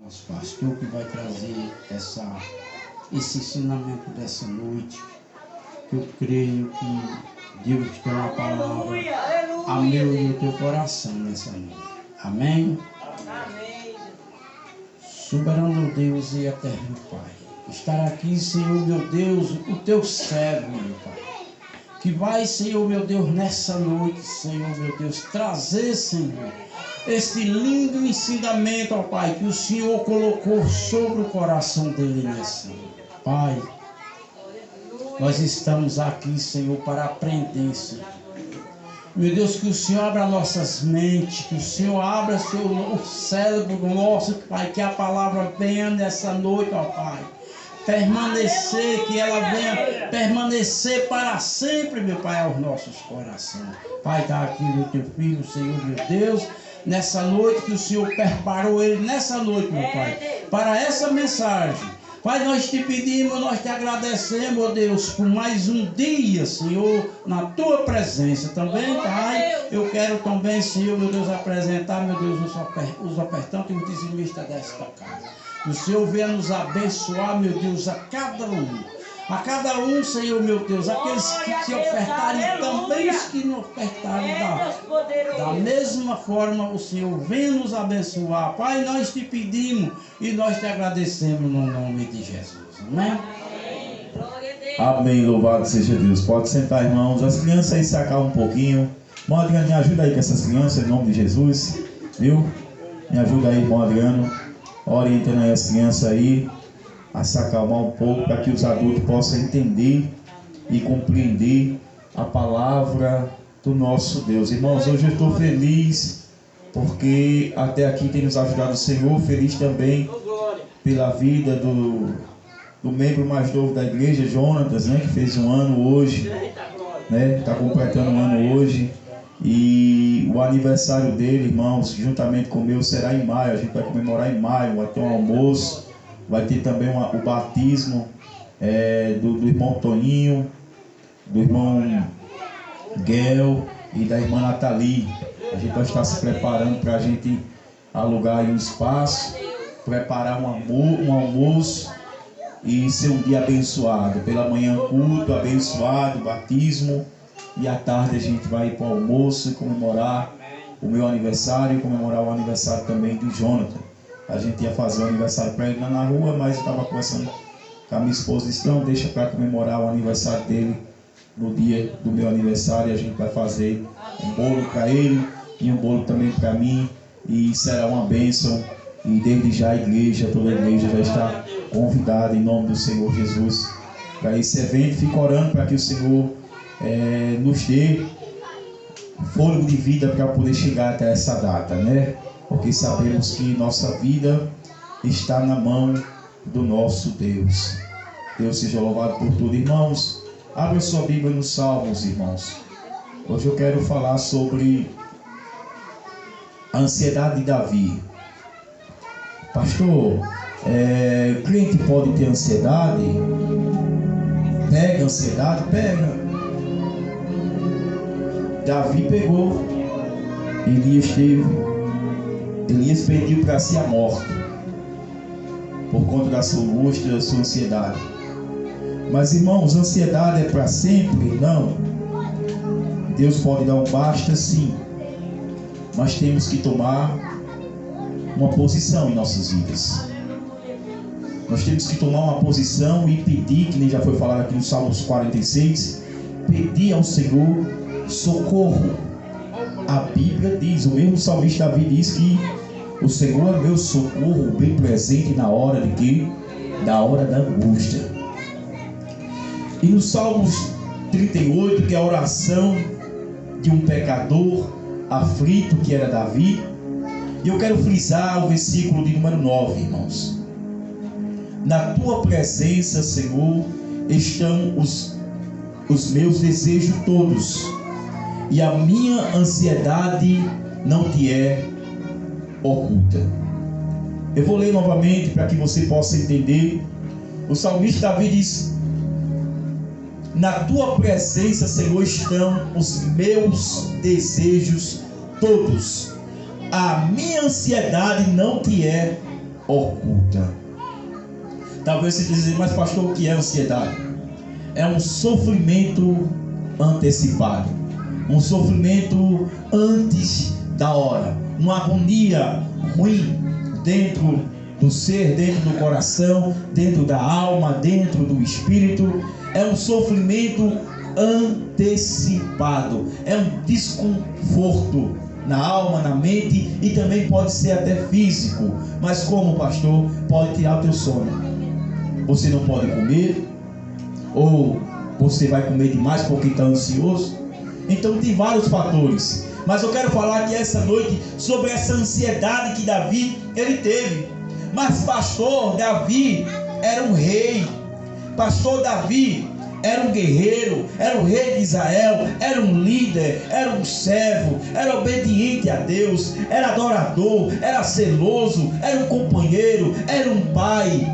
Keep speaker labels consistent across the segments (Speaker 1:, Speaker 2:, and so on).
Speaker 1: Nosso pastor que vai trazer esse ensinamento dessa noite. Eu creio que Deus tem uma palavra a meu e o teu coração nessa noite. Amém?
Speaker 2: Amém.
Speaker 1: Soberano Deus e eterno Pai, estar aqui, Senhor meu Deus, o teu servo, meu Pai, que vai, Senhor meu Deus, nessa noite, Senhor meu Deus, trazer, Senhor, este lindo ensinamento, ó Pai, que o Senhor colocou sobre o coração dele nessa noite. Pai, nós estamos aqui, Senhor, para aprender, Senhor. Meu Deus, que o Senhor abra nossas mentes, que o Senhor abra o cérebro nosso, Pai, que a palavra venha nessa noite, ó Pai. Permanecer, que ela venha permanecer para sempre, meu Pai, aos nossos corações. Pai, está aqui no teu filho, Senhor, meu Deus, nessa noite que o Senhor preparou ele, nessa noite, meu Pai, para essa mensagem. Pai, nós te pedimos, nós te agradecemos, ó Deus, por mais um dia, Senhor, na tua presença. Também, Pai, eu quero também, Senhor, meu Deus, apresentar, meu Deus, os ofertantes e os dizimistas desta casa. O Senhor venha nos abençoar, meu Deus, a cada um, Senhor, meu Deus, aqueles que te ofertarem e também os que não ofertarem da mesma forma, o Senhor venha nos abençoar. Pai, nós te pedimos e nós te agradecemos no nome de Jesus. Amém?
Speaker 3: Amém, louvado seja Deus. Pode sentar, irmãos. As crianças aí sacar um pouquinho. Irmão Adriano, me ajuda aí com essas crianças, em nome de Jesus. Viu? Me ajuda aí, irmão Adriano. Orientando aí as crianças aí a se acalmar um pouco, para que os adultos possam entender e compreender a palavra do nosso Deus. Irmãos, hoje eu estou feliz porque até aqui tem nos ajudado o Senhor. Feliz também pela vida do membro mais novo da igreja, Jonatas, né, que fez um ano hoje, né, está completando um ano hoje. E o aniversário dele, irmãos, juntamente com o meu, será em maio. A gente vai comemorar em maio, vai ter um almoço, vai ter também o batismo do irmão Toninho, do irmão Guel e da irmã Nathalie. A gente vai estar se preparando para a gente alugar aí um espaço, preparar um almoço e ser um dia abençoado. Pela manhã culto abençoado, batismo, e à tarde a gente vai ir para o almoço e comemorar o meu aniversário e comemorar o aniversário também do Jonathan. A gente ia fazer o aniversário para ele lá na rua, mas eu estava conversando com a minha esposa e disse, não, deixa para comemorar o aniversário dele no dia do meu aniversário. A gente vai fazer um bolo para ele e um bolo também para mim, e será uma bênção. E desde já a igreja, toda a igreja já está convidada em nome do Senhor Jesus para esse evento. Fico orando para que o Senhor nos dê fôlego de vida para poder chegar até essa data, né? Porque sabemos que nossa vida está na mão do nosso Deus. Deus seja louvado por tudo. Irmãos, abra sua Bíblia nos Salmos, irmãos. Hoje eu quero falar sobre a ansiedade de Davi. Pastor, crente pode ter ansiedade? Pega ansiedade? Pega. Davi pegou, Elias teve. Elias pediu para si a morte por conta da sua angústia, da sua ansiedade. Mas, irmãos, ansiedade é para sempre? Não. Deus pode dar um basta, sim, mas temos que tomar uma posição em nossas vidas. Nós temos que tomar uma posição e pedir, que nem já foi falado aqui no Salmos 46, pedir ao Senhor socorro. A Bíblia diz, o mesmo salmista Davi diz que o Senhor é meu socorro, bem presente na hora de quê? Da hora da angústia. E no Salmos 38, que é a oração de um pecador aflito, que era Davi, e eu quero frisar o versículo de número 9, irmãos. Na tua presença, Senhor, estão os meus desejos todos, e a minha ansiedade não te é oculta. Eu vou ler novamente para que você possa entender. O salmista Davi diz: na tua presença, Senhor, estão os meus desejos todos, a minha ansiedade não te é oculta. Talvez você dizer, mas pastor, o que é ansiedade? É um sofrimento antecipado, um sofrimento antes da hora, uma agonia ruim dentro do ser, dentro do coração, dentro da alma, dentro do espírito. É um sofrimento antecipado, é um desconforto na alma, na mente, e também pode ser até físico. Mas como, pastor? Pode tirar o teu sono. Você não pode comer, ou você vai comer demais porque está ansioso. Então tem vários fatores. Mas eu quero falar aqui essa noite sobre essa ansiedade que Davi ele teve. Mas pastor Davi era um rei. Pastor Davi era um guerreiro, era o rei de Israel, era um líder, era um servo, era obediente a Deus, era adorador, era zeloso, era um companheiro, era um pai,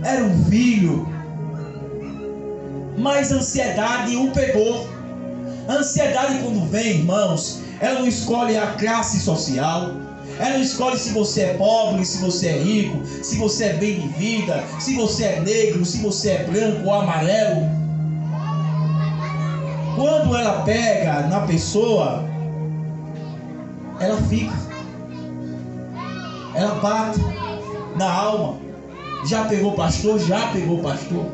Speaker 3: era um filho. Mas a ansiedade o pegou. A ansiedade, quando vem, irmãos, ela não escolhe a classe social, ela não escolhe se você é pobre, se você é rico, se você é bem de vida, se você é negro, se você é branco ou amarelo. Quando ela pega na pessoa, ela fica, ela bate na alma. Já pegou pastor? Já pegou pastor.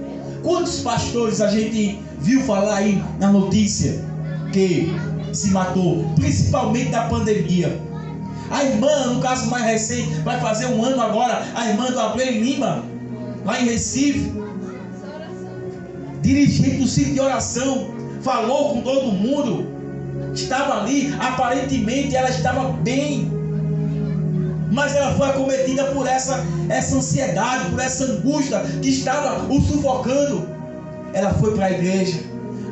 Speaker 3: Quantos pastores a gente viu falar aí na notícia que se matou, principalmente da pandemia? A irmã, no caso mais recente, vai fazer um ano agora, a irmã do Abreu Lima, lá em Recife, dirigente do sítio de oração, falou com todo mundo, estava ali, aparentemente ela estava bem, mas ela foi acometida por essa ansiedade, por essa angústia que estava o sufocando. Ela foi para a igreja,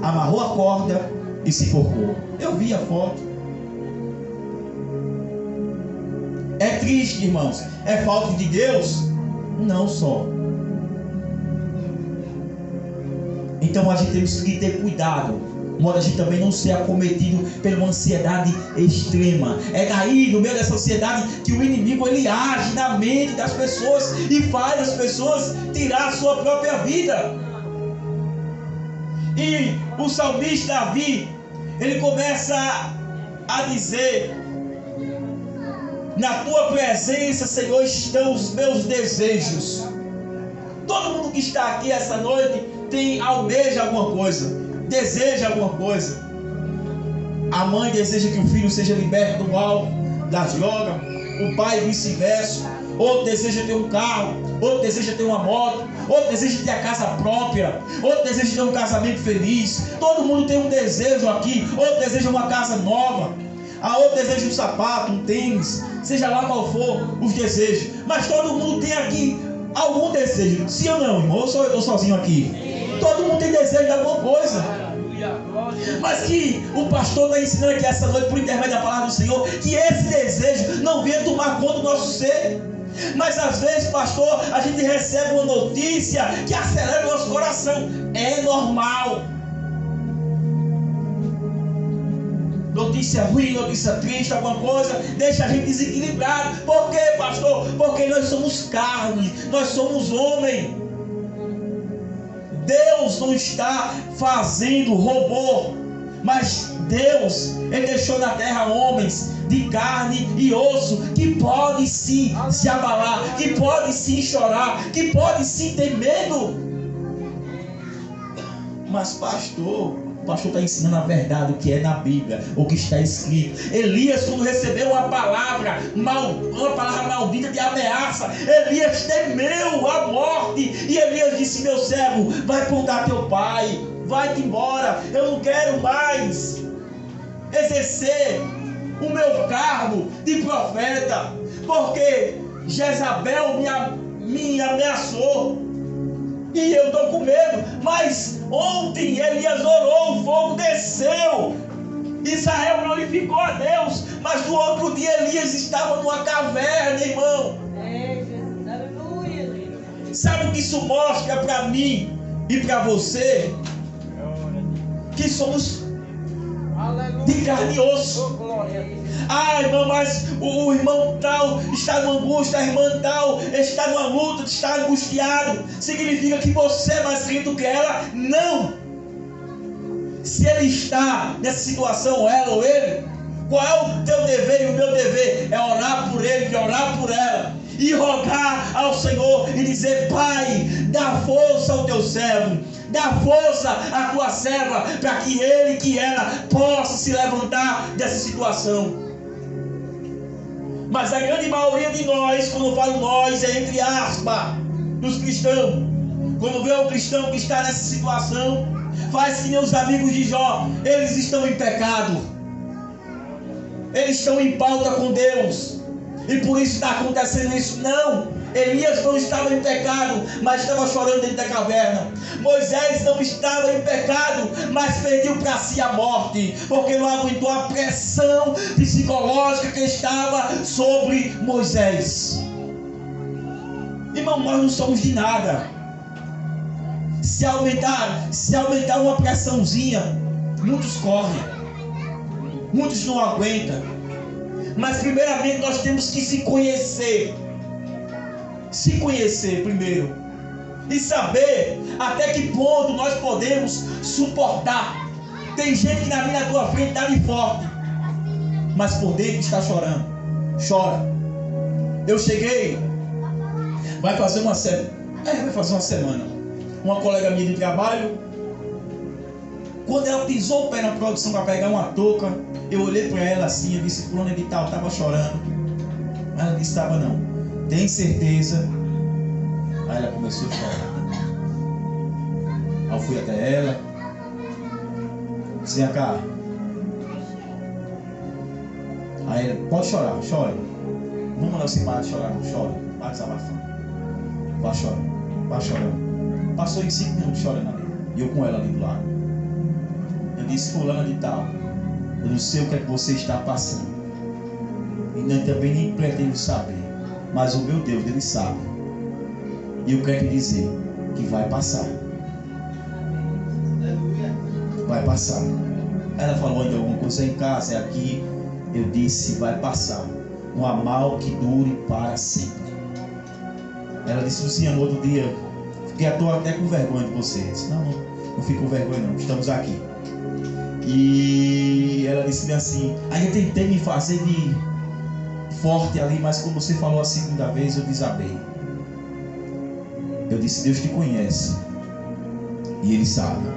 Speaker 3: amarrou a corda e se enforcou. Eu vi a foto. É triste, irmãos. É falta de Deus? Não só. Então a gente tem que ter cuidado, modo a gente também não ser acometido por uma ansiedade extrema. É daí, no meio dessa ansiedade, que o inimigo ele age na mente das pessoas e faz as pessoas tirar a sua própria vida. E o salmista Davi, ele começa a dizer: na tua presença, Senhor, estão os meus desejos. Todo mundo que está aqui essa noite almeja alguma coisa, deseja alguma coisa. A mãe deseja que o filho seja liberto do mal, das drogas, o pai vice-versa. Outro deseja ter um carro, outro deseja ter uma moto, outro deseja ter a casa própria, outro deseja ter um casamento feliz. Todo mundo tem um desejo aqui. Outro deseja uma casa nova, a outro deseja um sapato, um tênis, seja lá qual for os desejos. Mas todo mundo tem aqui algum desejo. Sim ou não, irmão? Ou só eu estou sozinho aqui? Todo mundo tem desejo de alguma coisa. Mas que o pastor está ensinando aqui essa noite, por intermédio da palavra do Senhor, que esse desejo não venha tomar conta do nosso ser. Mas às vezes, pastor, a gente recebe uma notícia que acelera o nosso coração. É normal. Notícia ruim, notícia triste, alguma coisa, deixa a gente desequilibrado. Por quê, pastor? Porque nós somos carne, nós somos homem. Deus não está fazendo robô, mas Deus, Ele deixou na terra homens de carne e osso, que podem sim se abalar, que podem sim chorar, que podem sim ter medo. Mas pastor, o pastor está ensinando a verdade, o que é na Bíblia, o que está escrito. Elias, quando recebeu uma palavra maldita de ameaça, Elias temeu a morte. E Elias disse: meu servo, vai contar teu pai, vai-te embora, eu não quero mais exercer o meu cargo de profeta, porque Jezabel me ameaçou. E eu estou com medo. Mas ontem Elias orou, o fogo desceu, Israel glorificou a Deus. Mas no outro dia Elias estava numa caverna, irmão. Jesus, aleluia. Sabe o que isso mostra para mim e para você? Que somos de carne e osso. Ah, irmão, mas o irmão tal está numa angústia, a irmã tal está numa luta, está angustiado. Significa que você é mais crente do que ela? Não. Se ele está nessa situação, ela ou ele, qual é o teu dever e o meu dever? É orar por ele, de orar por ela e rogar ao Senhor e dizer: Pai, dá força ao teu servo, dá força à tua serva, para que ele e que ela possa se levantar dessa situação. Mas a grande maioria de nós, quando eu falo nós, é entre aspas, dos cristãos. Quando vê um cristão que está nessa situação, faz que nem os amigos de Jó. Eles estão em pecado, eles estão em pauta com Deus, e por isso está acontecendo isso. Não, Elias não estava em pecado, mas estava chorando dentro da caverna. Moisés não estava em pecado, mas pediu para si a morte, porque não aguentou a pressão psicológica que estava sobre Moisés. Irmão, nós não somos de nada. Se aumentar uma pressãozinha, muitos correm, muitos não aguentam. Mas primeiramente nós temos que se conhecer primeiro, e saber até que ponto nós podemos suportar. Tem gente que na tua frente está ali forte, mas por dentro está chorando. Chora. Eu cheguei, vai fazer uma semana, uma colega minha de trabalho, quando ela pisou o pé na produção para pegar uma touca, eu olhei para ela assim, eu disse: fulana de tal, estava chorando. Ela disse: estava não. Tem certeza? Aí ela começou a chorar. Aí eu fui até ela, disse: vem cá. Aí ela: pode chorar, chore. Não mandar você parar de chorar, não chore. Para desabafar. Vai chorando, vai chorando. Passou em 5 minutos chorando ali, e eu com ela ali do lado. Eu disse: fulana de tal, eu não sei o que é que você está passando, e também nem pretendo saber, mas o meu Deus, Ele sabe. E eu quero te dizer que vai passar. Vai passar. Ela falou ainda alguma coisa em casa, é aqui. Eu disse: vai passar. Não há mal que dure para sempre. Ela disse: Luciano, outro dia fiquei até com vergonha de você. Eu disse: não fico com vergonha não, estamos aqui. E ela disse assim: aí eu tentei me fazer de forte ali, mas quando você falou a segunda vez, eu desabei. Eu disse: Deus te conhece e Ele sabe.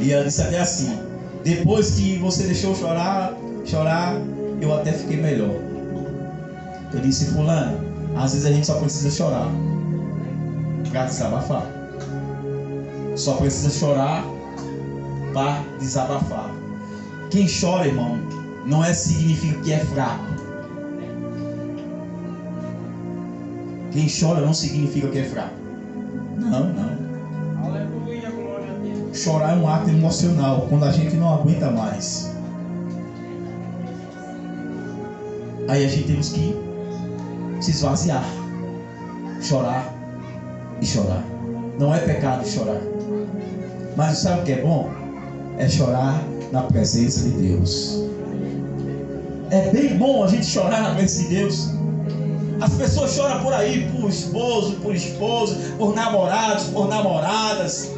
Speaker 3: E ela disse até assim: depois que você deixou chorar, eu até fiquei melhor. Eu disse: fulano, às vezes a gente só precisa chorar para desabafar. Só precisa chorar para desabafar. Quem chora, irmão, não significa que é fraco. Quem chora não significa que é fraco. Não.
Speaker 1: Aleluia, glória a Deus.
Speaker 3: Chorar é um ato emocional, quando a gente não aguenta mais. Aí a gente temos que se esvaziar, chorar e chorar. Não é pecado chorar, mas sabe o que é bom? É chorar na presença de Deus. É bem bom a gente chorar na presença de Deus. As pessoas choram por aí, por esposo, por esposa, por namorados, por namoradas.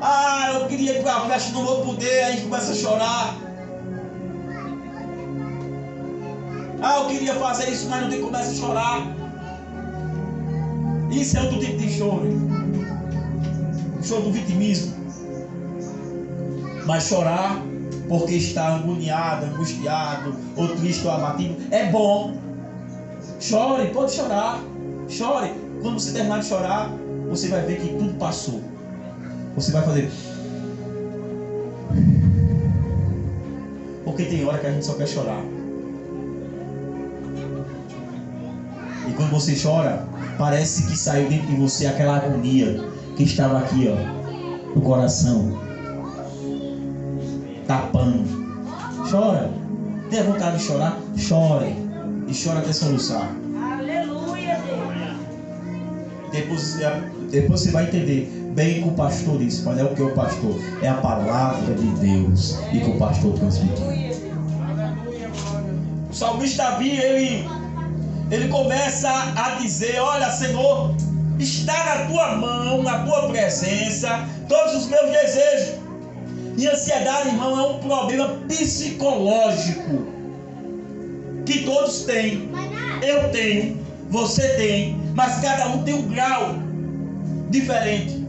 Speaker 3: Ah, eu queria ir para a festa, não vou poder. Aí a gente começa a chorar. Ah, eu queria fazer isso, mas não tem, começa a chorar. Isso é outro tipo de choro. Choro do vitimismo. Mas chorar porque está agoniado, angustiado, ou triste, ou abatido, é bom. Chore, pode chorar. Chore. Quando você terminar de chorar, você vai ver que tudo passou. Você vai fazer. Porque tem hora que a gente só quer chorar. E quando você chora, parece que saiu dentro de você aquela agonia que estava aqui, ó, no coração, tapando. Chora. Tem vontade de chorar? Chore. E chora até soluçar.
Speaker 2: Aleluia, Deus.
Speaker 3: Depois você vai entender bem que o pastor disse. Mas é o que o pastor? É a palavra de Deus e que o pastor transmitiu.
Speaker 2: O salmista Davi, ele começa a dizer: olha, Senhor, está na tua mão, na tua presença, todos os meus desejos. E ansiedade, irmão, é um problema psicológico que todos têm. Eu tenho, você tem, mas cada um tem um grau diferente.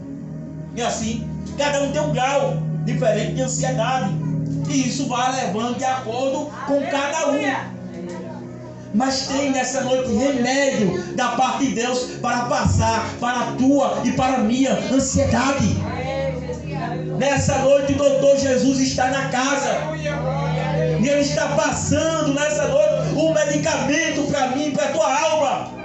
Speaker 2: E assim, cada um tem um grau diferente de ansiedade. E isso vai levando de acordo com cada um. Mas tem nessa noite remédio da parte de Deus para passar para a tua e para a minha ansiedade. Nessa noite o doutor Jesus está na casa. E ele está passando nessa noite um medicamento para mim, para a tua alma.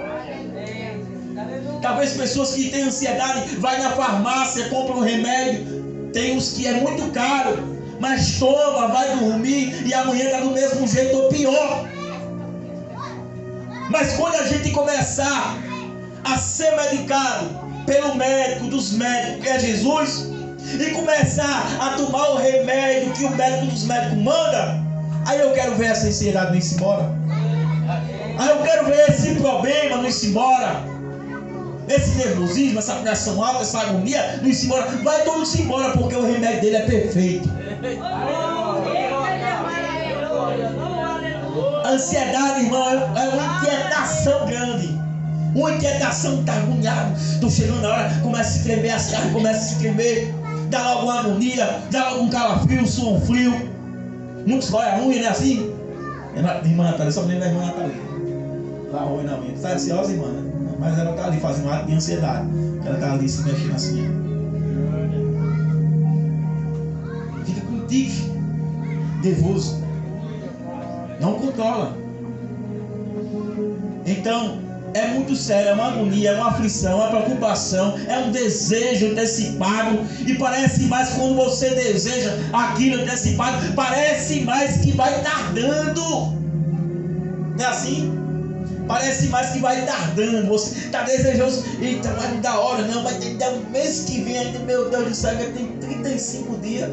Speaker 2: Talvez pessoas que têm ansiedade vai na farmácia, compra um remédio. Tem uns que é muito caro, mas toma, vai dormir e amanhã está do mesmo jeito ou pior. Mas quando a gente começar a ser medicado pelo médico dos médicos, que é Jesus, e começar a tomar o remédio que o médico dos médicos manda, aí eu quero ver essa ansiedade não ir embora. Aí eu quero ver esse problema não ir embora. Esse nervosismo, essa pressão alta, essa agonia não ir embora. Vai tudo se embora porque o remédio dele é perfeito. A ansiedade, irmão, é uma inquietação grande. Uma inquietação, está agoniado. Estou chegando na hora, começa a se tremer, as carnes começam a se tremer. Dá logo uma agonia, dá logo um calafrio, suor frio. Muitos olham ruim, né? Assim. Irmã Natália, só me lembra da irmã Natália. Lá ruim na minha. Está ansiosa, irmã, né? Mas ela está ali fazendo um ato de ansiedade. Ela está ali se mexendo assim. Fica com tique, nervoso. Não controla. Então, é muito sério, é uma agonia, é uma aflição, é uma preocupação, é um desejo antecipado. E parece mais quando você deseja aquilo antecipado, parece mais que vai tardando. Não é assim? Parece mais que vai tardando. Você está desejoso, eita, vai não dar hora, não, vai ter um mês que vem ainda, meu Deus do céu, tem 35 dias.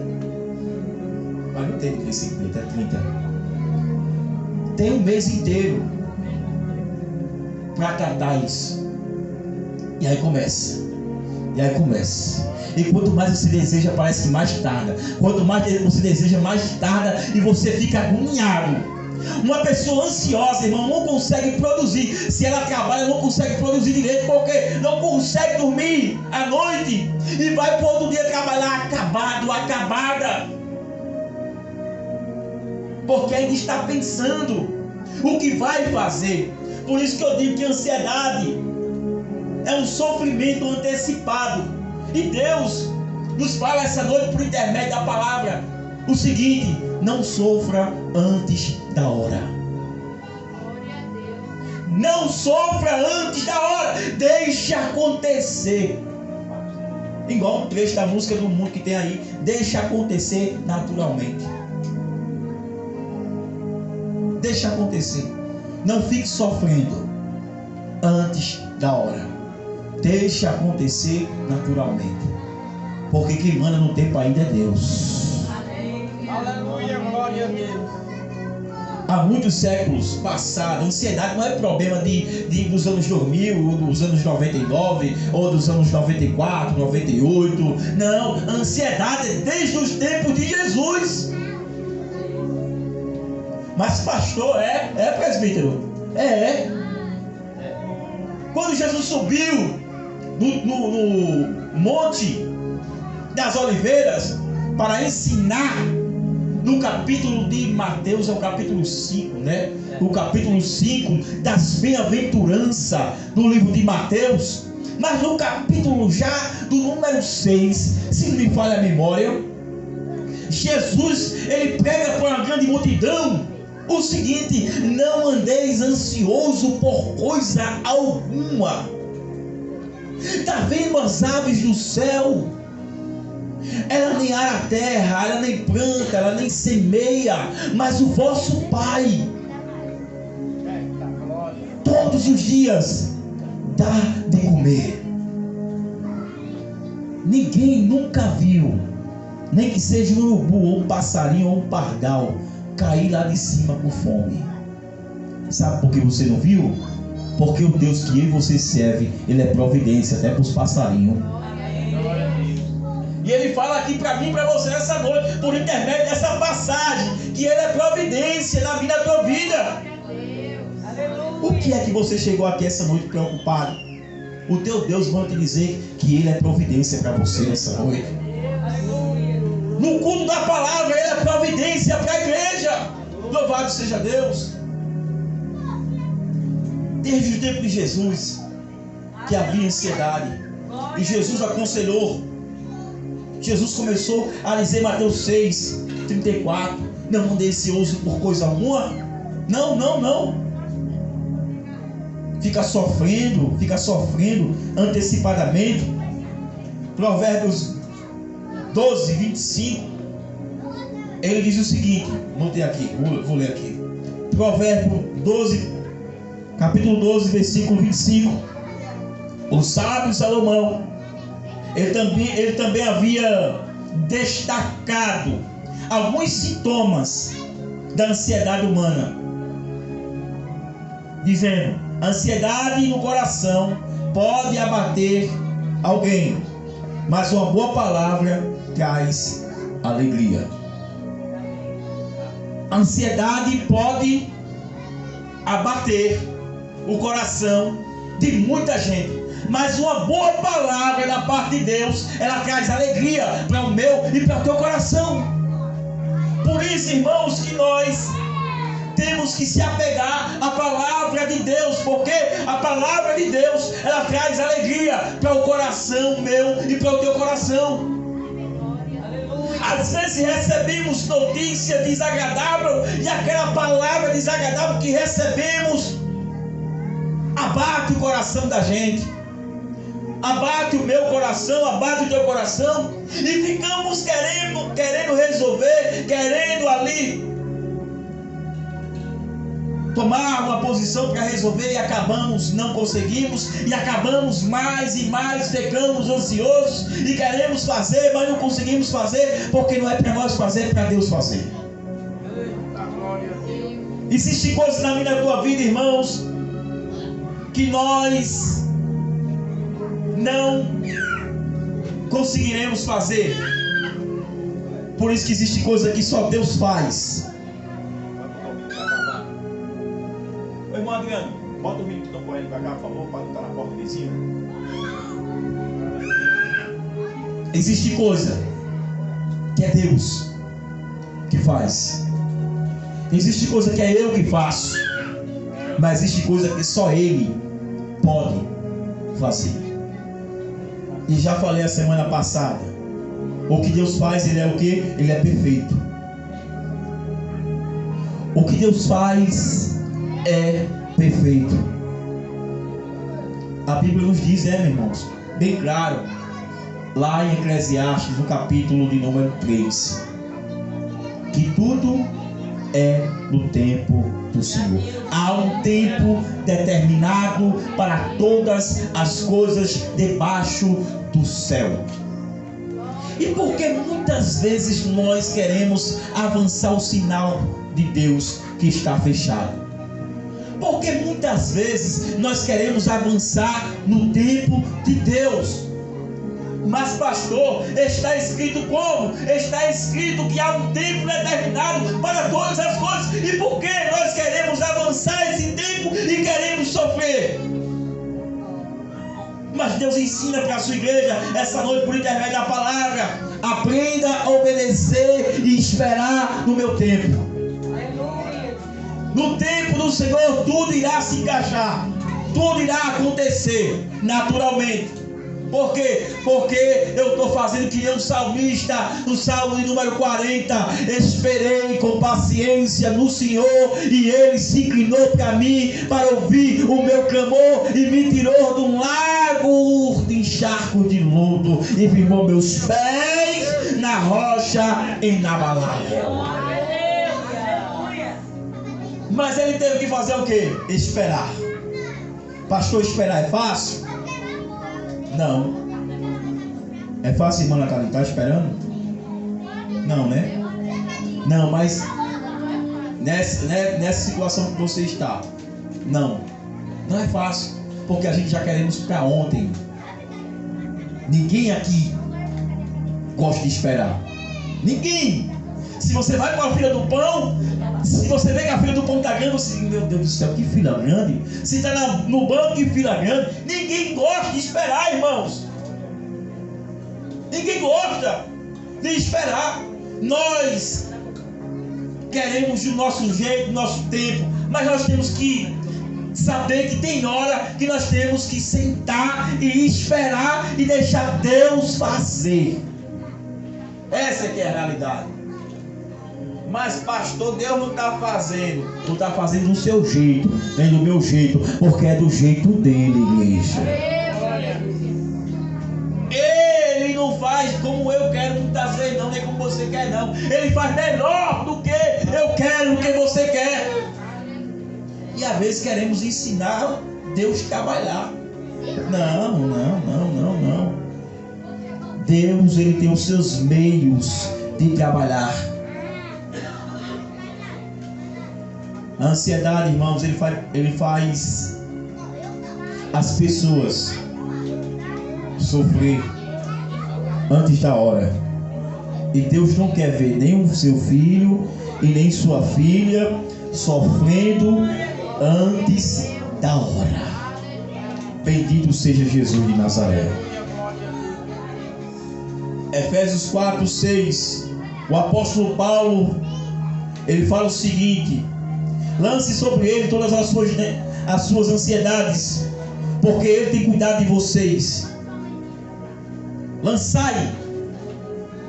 Speaker 2: Mas não tem 35 dias, tem 30. Tem um mês inteiro para tratar isso. E aí começa. E quanto mais você deseja, parece que mais tarda. Quanto mais você deseja, mais tarda. E você fica agoniado. Uma pessoa ansiosa, irmão, não consegue produzir. Se ela trabalha, não consegue produzir direito, porque não consegue dormir à noite. E vai para outro dia trabalhar acabada. Porque ainda está pensando o que vai fazer. Por isso que eu digo que a ansiedade é um sofrimento antecipado. E Deus nos fala essa noite por intermédio da palavra o seguinte: não sofra antes da hora. Não sofra antes da hora. Deixe acontecer. Igual um trecho da música do mundo que tem aí. Deixe acontecer naturalmente. Deixa acontecer. Não fique sofrendo antes da hora. Deixa acontecer naturalmente. Porque quem manda no tempo ainda é Deus. Aleluia, glória a Deus.
Speaker 3: Há muitos séculos passados, a ansiedade não é problema dos anos 2000, ou dos anos 99, ou dos anos 94, 98. Não, a ansiedade é desde os tempos de Jesus. Mas pastor, presbítero? Quando Jesus subiu no Monte das Oliveiras para ensinar, no capítulo de Mateus, é o capítulo 5, né? O capítulo 5 das bem-aventuranças do livro de Mateus. Mas no capítulo já do número 6, se não me falha a memória, Jesus, ele prega para uma grande multidão o seguinte: não andeis ansioso por coisa alguma. Está vendo as aves do céu? Ela nem ara a terra, ela nem planta, ela nem semeia, mas o vosso Pai todos os dias dá de comer. Ninguém nunca viu, nem que seja um urubu, ou um passarinho, ou um pardal, cair lá de cima com fome. Sabe por que você não viu? Porque o Deus que eu e você serve, Ele é providência até para os passarinhos.
Speaker 2: E Ele fala aqui para mim e para você nessa noite, por intermédio dessa passagem, que Ele é providência na vida da tua vida.
Speaker 3: O que é que você chegou aqui essa noite preocupado? O teu Deus vai te dizer que Ele é providência para você essa noite.
Speaker 2: No culto da palavra, Ele é providência para a igreja. Louvado seja Deus. Desde o tempo de Jesus, que havia ansiedade, e Jesus aconselhou. Jesus começou a dizer, Mateus 6, 34, não ande ansioso por coisa alguma. Não. Fica sofrendo antecipadamente. Provérbios 12, 25. Ele diz o seguinte, notei aqui, vou ler aqui. Provérbio 12, capítulo 12, versículo 25. O sábio Salomão, ele também havia destacado alguns sintomas da ansiedade humana, dizendo: ansiedade no coração pode abater alguém, mas uma boa palavra traz alegria. A ansiedade pode abater o coração de muita gente, mas uma boa palavra da parte de Deus, ela traz alegria para o meu e para o teu coração. Por isso, irmãos, que nós temos que se apegar à palavra de Deus, porque a palavra de Deus, ela traz alegria para o coração meu e para o teu coração. Às vezes recebemos notícia desagradável, e aquela palavra desagradável que recebemos abate o coração da gente, abate o meu coração, abate o teu coração, e ficamos querendo resolver, querendo ali tomar uma posição para resolver, e acabamos, não conseguimos, e acabamos mais e mais, ficamos ansiosos e queremos fazer, mas não conseguimos fazer, porque não é para nós fazer, é para Deus fazer. Existem coisas na minha tua vida, irmãos, que nós não conseguiremos fazer. Por isso que existe coisa que só Deus faz. Irmão Adriano, bota o menino que estão correndo para cá, por favor, para não estar na porta do vizinho. Existe coisa que é Deus que faz. Existe coisa que é eu que faço. Mas existe coisa que só Ele pode fazer. E já falei a semana passada, o que Deus faz, Ele é o que? Ele é perfeito. O que Deus faz é perfeito. A Bíblia nos diz, meus irmãos, bem claro, lá em Eclesiastes, no capítulo de número 3, que tudo é no tempo do Senhor. Há um tempo determinado para todas as coisas debaixo do céu. E porque muitas vezes nós queremos avançar o sinal de Deus que está fechado? Porque muitas vezes nós queremos avançar no tempo de Deus. Mas pastor, está escrito como? Está escrito que há um tempo determinado para todas as coisas. E por que nós queremos avançar esse tempo e queremos sofrer? Mas Deus ensina para a sua igreja essa noite por intermédio da palavra: aprenda a obedecer e esperar no meu tempo. No tempo do Senhor tudo irá se encaixar, tudo irá acontecer naturalmente. Por quê? Porque eu estou fazendo que nem um salmista, no Salmo de número 40. Esperei com paciência no Senhor, e Ele se inclinou para mim, para ouvir o meu clamor, e me tirou de um lago de encharco de lodo, e firmou meus pés na rocha inabalável. Mas Ele teve que fazer o quê? Esperar. Pastor, esperar é fácil? Não.
Speaker 3: É fácil, irmã Natália, está esperando? Não, né? Não, mas nessa situação que você está, não é fácil, porque a gente já queremos para ontem. Ninguém aqui gosta de esperar. Ninguém. Se você vai para a fila do pão, se você vê que a fila do pão está grande, você diz, meu Deus do céu, que fila grande. Se está no banco, que fila grande. Ninguém gosta de esperar, irmãos. Ninguém gosta de esperar. Nós queremos do nosso jeito, do nosso tempo, mas nós temos que saber que tem hora que nós temos que sentar e esperar e deixar Deus fazer. Essa é que é a realidade. Mas pastor, Deus não está fazendo. Não está fazendo do seu jeito, nem do meu jeito, porque é do jeito dele, igreja. Ele não faz como eu quero fazer, não, nem como você quer, não. Ele faz melhor do que eu quero, do que você quer. E às vezes queremos ensinar Deus a trabalhar. Não. Deus, ele tem os seus meios de trabalhar. A ansiedade, irmãos, ele faz as pessoas sofrer antes da hora. E Deus não quer ver nem o seu filho e nem sua filha sofrendo antes da hora. Bendito seja Jesus de Nazaré. Efésios 4:6. O apóstolo Paulo, ele fala o seguinte: lance sobre ele todas as suas ansiedades, porque ele tem cuidado de vocês. Lançai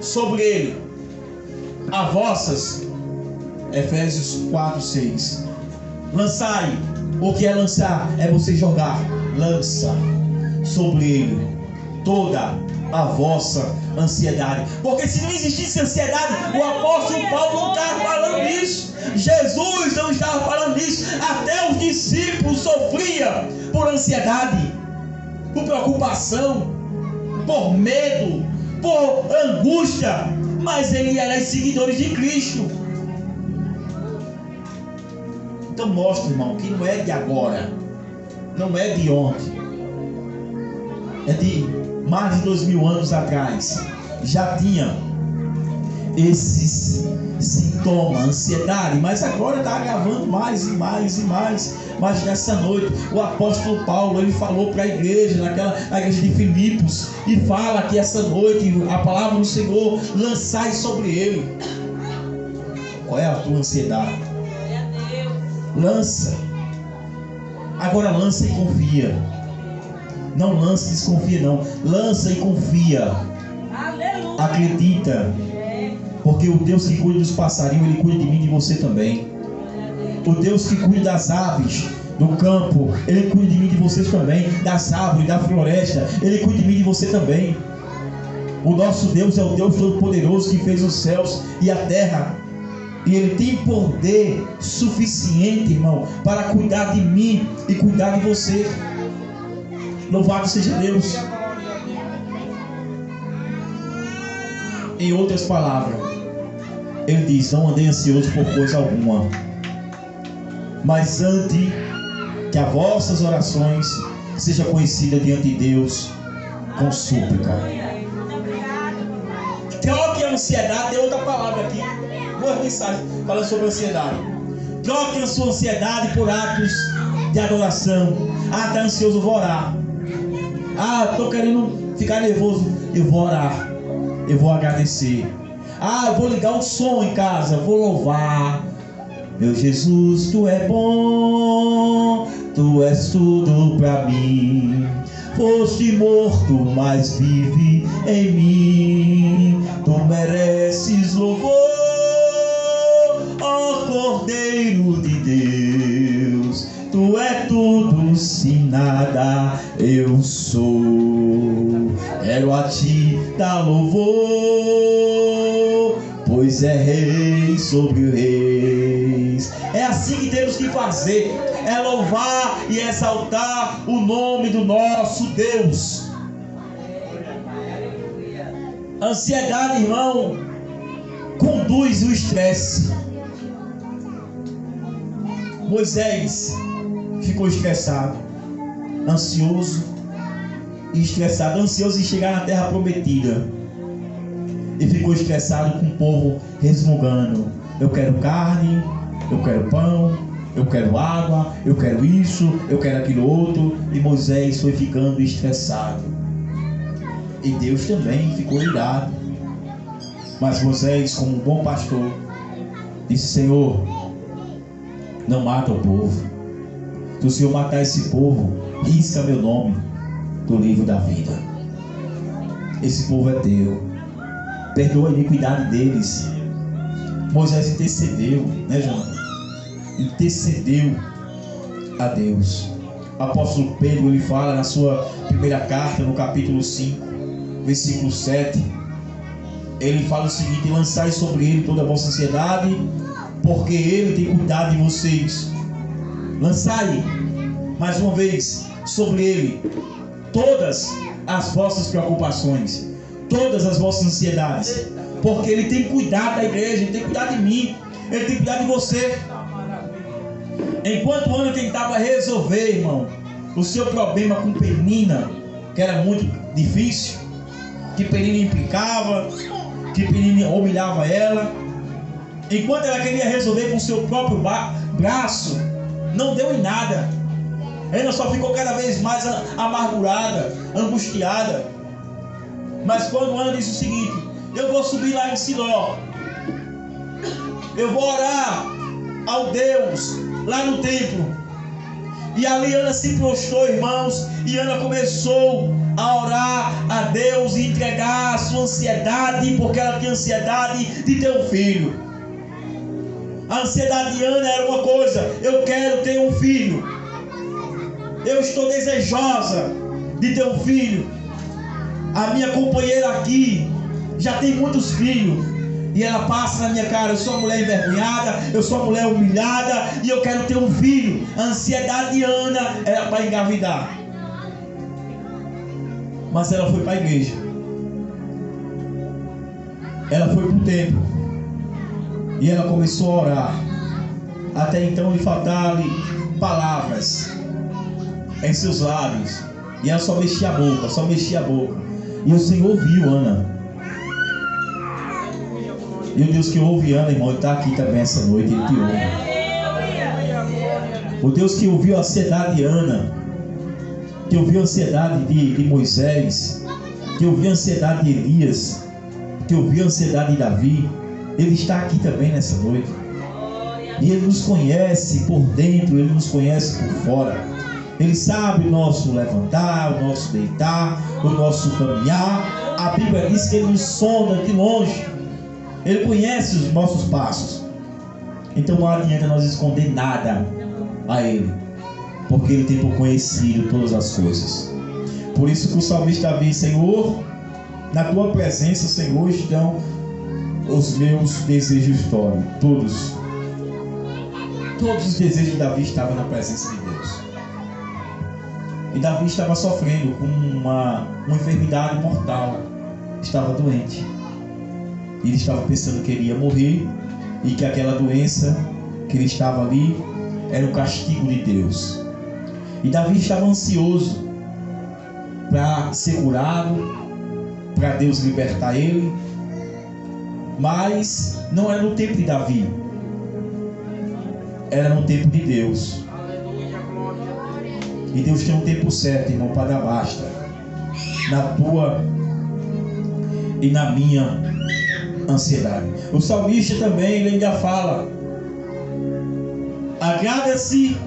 Speaker 3: sobre ele as vossas. Efésios 4:6. Lançai. O que é lançar? É você jogar. Lança sobre ele toda a vossa ansiedade. Porque se não existisse ansiedade, o apóstolo Paulo não estava falando isso. Jesus não estava falando isso. Até os discípulos sofriam por ansiedade, por preocupação, por medo, por angústia. Mas ele era seguidores de Cristo. Então mostra, irmão, que não é de agora, não é de ontem, é de mais de 2000 anos atrás. Já tinha esses sintomas, ansiedade, mas agora está agravando mais e mais e mais. Mas nessa noite o apóstolo Paulo, ele falou para a igreja, na igreja de Filipos, e fala que essa noite a palavra do Senhor, lançai sobre ele. Qual é a tua ansiedade? Lança. Agora lança e confia. Não lança e desconfia, não. Lança e confia. Aleluia. Acredita. Porque o Deus que cuida dos passarinhos, ele cuida de mim e de você também. O Deus que cuida das aves do campo, ele cuida de mim e de vocês também. Das árvores, da floresta, ele cuida de mim e de você também. O nosso Deus é o Deus Todo-Poderoso que fez os céus e a terra. E ele tem poder suficiente, irmão, para cuidar de mim e cuidar de você. Louvado seja Deus. Em outras palavras, ele diz: não andei ansioso por coisa alguma, mas ante que as vossas orações sejam conhecidas diante de Deus com súplica. Troque a ansiedade. Tem outra palavra aqui, duas mensagens falando sobre ansiedade. Troque a sua ansiedade por atos de adoração. Está ansioso, vou orar. Estou querendo ficar nervoso, eu vou orar, eu vou agradecer. Eu vou ligar um som em casa, vou louvar. Meu Jesus, tu é bom, tu és tudo para mim. Foste morto, mas vive em mim. Tu mereces louvor, ó Cordeiro de Deus. Tu é tudo, se nada eu sou. Quero a ti dar louvor, pois é rei sobre reis. É assim que temos que fazer, é louvar e exaltar o nome do nosso Deus.
Speaker 2: A ansiedade, irmão, conduz o estresse. Moisés ficou estressado, ansioso e estressado, ansioso em chegar na terra prometida. E ficou estressado com o povo resmungando: eu quero carne, eu quero pão, eu quero água, eu quero isso, eu quero aquilo outro. E Moisés foi ficando estressado. E Deus também ficou irado. Mas Moisés, como um bom pastor, disse: Senhor, não mata o povo. Se o Senhor matar esse povo, risca meu nome do livro da vida. Esse povo é teu, perdoa a iniquidade deles. Moisés intercedeu, né, João? Intercedeu a Deus. O apóstolo Pedro, ele fala na sua primeira carta, no capítulo 5, versículo 7, ele fala o seguinte: lançai sobre ele toda a vossa ansiedade, porque ele tem cuidado de vocês. Lançai, mais uma vez, sobre ele todas as vossas preocupações, todas as vossas ansiedades, porque ele tem cuidado da igreja, ele tem cuidado de mim, ele tem cuidado de você. Enquanto Ana tentava resolver, irmão, o seu problema com Penina, que era muito difícil, que Penina implicava, que Penina humilhava ela, enquanto ela queria resolver com o seu próprio braço, não deu em nada. Ela só ficou cada vez mais amargurada, angustiada. Mas quando Ana disse o seguinte: eu vou subir lá em Siló, eu vou orar ao Deus lá no templo. E ali Ana se prostrou, irmãos, e Ana começou a orar a Deus e entregar a sua ansiedade, porque ela tinha ansiedade de ter um filho. A ansiedade de Ana era uma coisa: eu quero ter um filho, eu estou desejosa de ter um filho. A minha companheira aqui já tem muitos filhos, e ela passa na minha cara: eu sou uma mulher envergonhada, eu sou uma mulher humilhada, e eu quero ter um filho. A ansiedade de Ana era para engravidar. Mas ela foi para a igreja, ela foi para o templo, e ela começou a orar. Até então lhe faltavam palavras em seus lábios, e ela só mexia a boca, só mexia a boca. E o Senhor ouviu Ana. E o Deus que ouve Ana, irmão, Ele está aqui também essa noite, Ele te ouve. O Deus que ouviu a ansiedade de Ana, que ouviu a ansiedade de Moisés, que ouviu a ansiedade de Elias, que ouviu a ansiedade de Davi, Ele está aqui também nessa noite. E Ele nos conhece por dentro, Ele nos conhece por fora. Ele sabe o nosso levantar, o nosso deitar, o nosso caminhar. A Bíblia diz que Ele nos sonda de longe. Ele conhece os nossos passos. Então não adianta nós esconder nada a Ele, porque Ele tem por conhecido todas as coisas. Por isso que o salmista diz: Senhor, na Tua presença, Senhor, estão os meus desejos todos. Todos os desejos de Davi estavam na presença de Deus. E Davi estava sofrendo com uma enfermidade mortal. Estava doente. Ele estava pensando que ele ia morrer, e que aquela doença que ele estava ali era o castigo de Deus. E Davi estava ansioso para ser curado, para Deus libertar ele. Mas não era no tempo de Davi, era no tempo de Deus. E Deus tem um tempo certo, irmão, para dar basta na tua e na minha ansiedade. O salmista também, ele ainda fala: agrada-se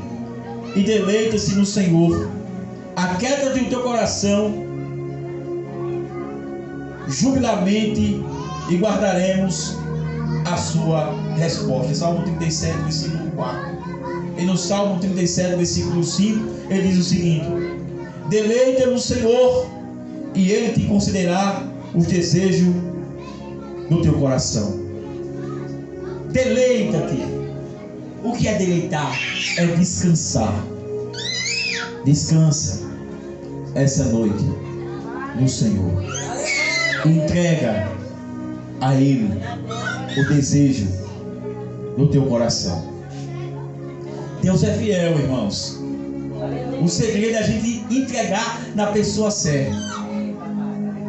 Speaker 2: e deleita-se no Senhor, aquieta-te o teu coração, jubilamente, e guardaremos a sua resposta. Salmo 37, versículo 4. E no Salmo 37, versículo 5, ele diz o seguinte: deleita no Senhor, e Ele te concederá os desejos do teu coração. Deleita-te. O que é deleitar? É descansar. Descansa essa noite no Senhor.
Speaker 3: Entrega a Ele o desejo do teu coração. Deus é fiel, irmãos. O segredo é a gente entregar na pessoa certa.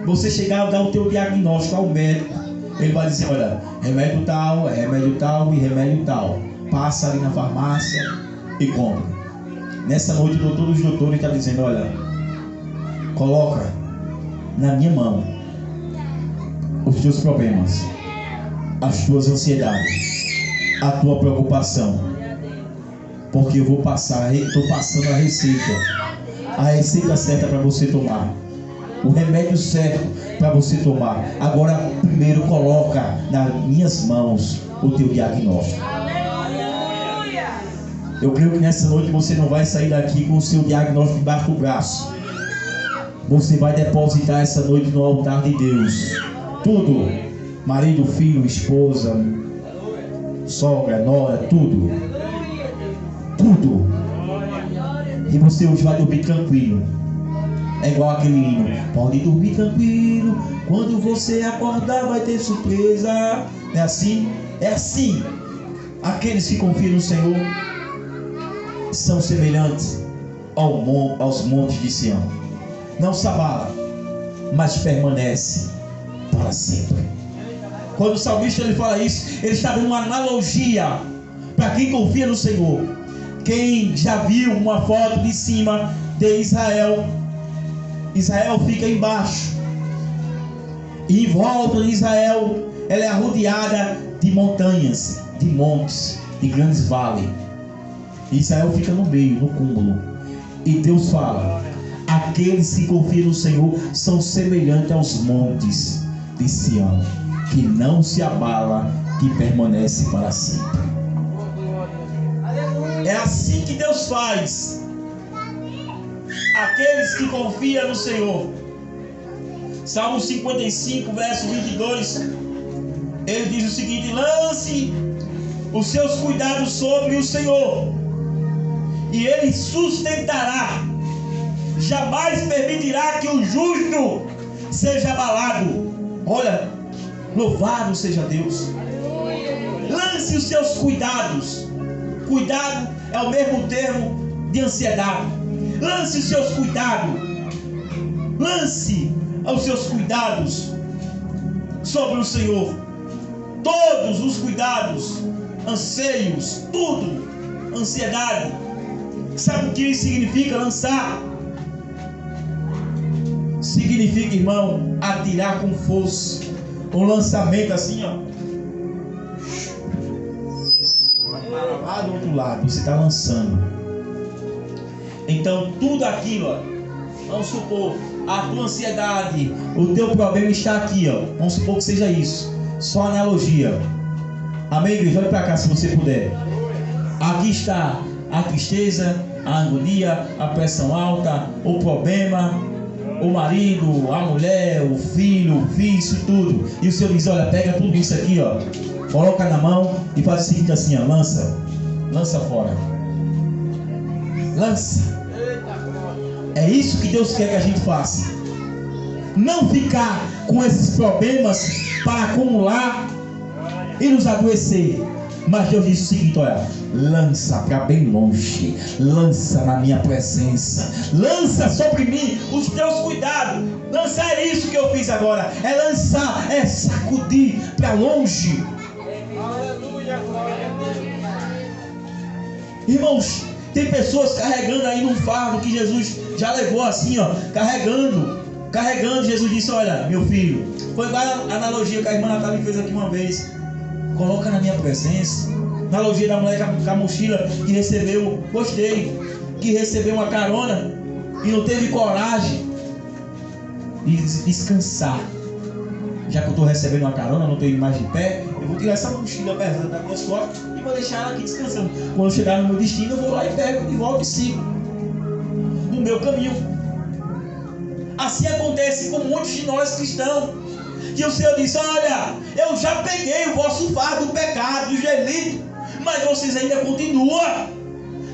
Speaker 3: Você chegar a dar o teu diagnóstico ao médico, ele vai dizer: olha, remédio tal e remédio tal. Passa ali na farmácia e compra. Nessa noite, o doutor dos doutores está dizendo: olha, coloca na minha mão os teus problemas, as tuas ansiedades, a tua preocupação, porque eu vou passar, estou passando a receita certa para você tomar, o remédio certo para você tomar. Agora, primeiro coloca nas minhas mãos o teu diagnóstico. Eu creio que nessa noite você não vai sair daqui com o seu diagnóstico debaixo do braço. Você vai depositar essa noite no altar de Deus. Tudo, marido, filho, esposa, sogra, nora, tudo. E você hoje vai dormir tranquilo. É igual aquele hino: pode dormir tranquilo, quando você acordar vai ter surpresa. É assim? É assim. Aqueles que confiam no Senhor são semelhantes aos montes de Sião. Não se abala, mas permanece para sempre. Quando o salmista ele fala isso, ele está dando uma analogia para quem confia no Senhor. Quem já viu uma foto de cima de Israel, Israel fica embaixo, e em volta de Israel ela é arrodeada de montanhas, de montes, de grandes vales. Israel fica no meio, no cúmulo. E Deus fala: aqueles que confiam no Senhor são semelhantes aos montes de Sião, que não se abala, que permanece para sempre. É assim que Deus faz. Aqueles que confiam no Senhor. Salmo 55, verso 22, ele diz o seguinte: lance os seus cuidados sobre o Senhor, e Ele sustentará. Jamais permitirá que o justo seja abalado. Olha, louvado seja Deus. Lance os seus cuidados. Cuidado é o mesmo termo de ansiedade. Lance os seus cuidados. Lance os seus cuidados sobre o Senhor. Todos os cuidados, anseios, tudo, ansiedade. Sabe o que isso significa, lançar? Significa, irmão, atirar com força. Um lançamento assim, ó. Lá do outro lado, você está lançando. Então, tudo aquilo, ó, vamos supor, a tua ansiedade, o teu problema está aqui, ó. Vamos supor que seja isso. Só analogia. Amém, igreja? Olha para cá se você puder. Aqui está a tristeza, a agonia, a pressão alta, o problema, o marido, a mulher, o filho, o vício, tudo. E o Senhor diz: olha, pega tudo isso aqui, ó, coloca na mão e faz o seguinte assim, ó, lança fora. Lança. É isso que Deus quer que a gente faça. Não ficar com esses problemas para acumular e nos adoecer. Mas Deus disse o seguinte: olha, lança para bem longe, lança na minha presença, lança sobre mim os teus cuidados. Lançar é isso que eu fiz agora, é lançar, é sacudir para longe. Aleluia, glória a Deus. Irmãos, tem pessoas carregando aí num fardo que Jesus já levou assim, ó, carregando. Jesus disse: olha, meu filho, foi igual a analogia que a irmã Natália fez aqui uma vez. Coloca na minha presença. Analogia da mulher com a mochila que recebeu, gostei, que recebeu uma carona e não teve coragem de descansar. Já que eu estou recebendo uma carona, não estou indo mais de pé, eu vou tirar essa mochila pesada das minhas costas e vou deixar ela aqui descansando. Quando eu chegar no meu destino, eu vou lá e pego de volta e sigo no meu caminho. Assim acontece com muitos de nós cristãos. Que o Senhor diz: olha, eu já peguei o vosso fardo do pecado, do delito, mas vocês ainda continuam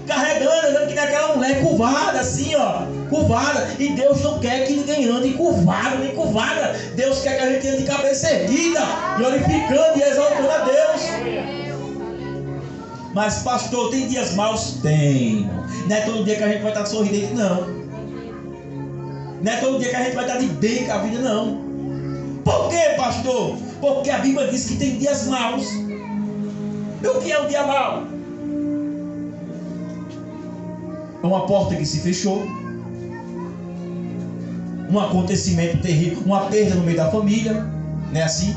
Speaker 3: carregando, andando que naquela mulher curvada assim, ó,
Speaker 2: curvada. E Deus não quer que ninguém ande curvado nem curvada. Deus quer que a gente ande de cabeça erguida, glorificando e exaltando a Deus. Mas pastor, tem dias maus? Tem. Não é todo dia que a gente vai estar sorridente, não. Não é todo dia que a gente vai estar de bem com a vida, não. Por quê, pastor? Porque a Bíblia diz que tem dias maus. E o que é um dia mau? É uma porta que se fechou, um acontecimento terrível, uma perda no meio da família, não é assim?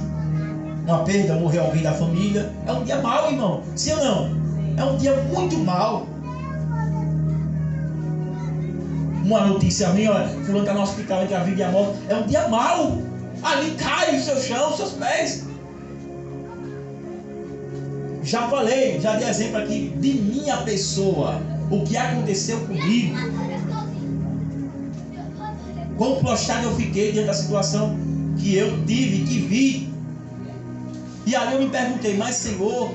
Speaker 2: Uma perda, morreu alguém da família. É um dia mau, irmão. Sim ou não? É um dia muito mau. Uma notícia minha, olha, fulano está no hospital entre a vida e a morte. É um dia mau. Ali cai o seu chão, os seus pés. Já falei, já dei exemplo aqui de minha pessoa, o que aconteceu comigo. Quão prostrado eu fiquei diante da situação que eu tive, que vi. E ali eu me perguntei, mas Senhor,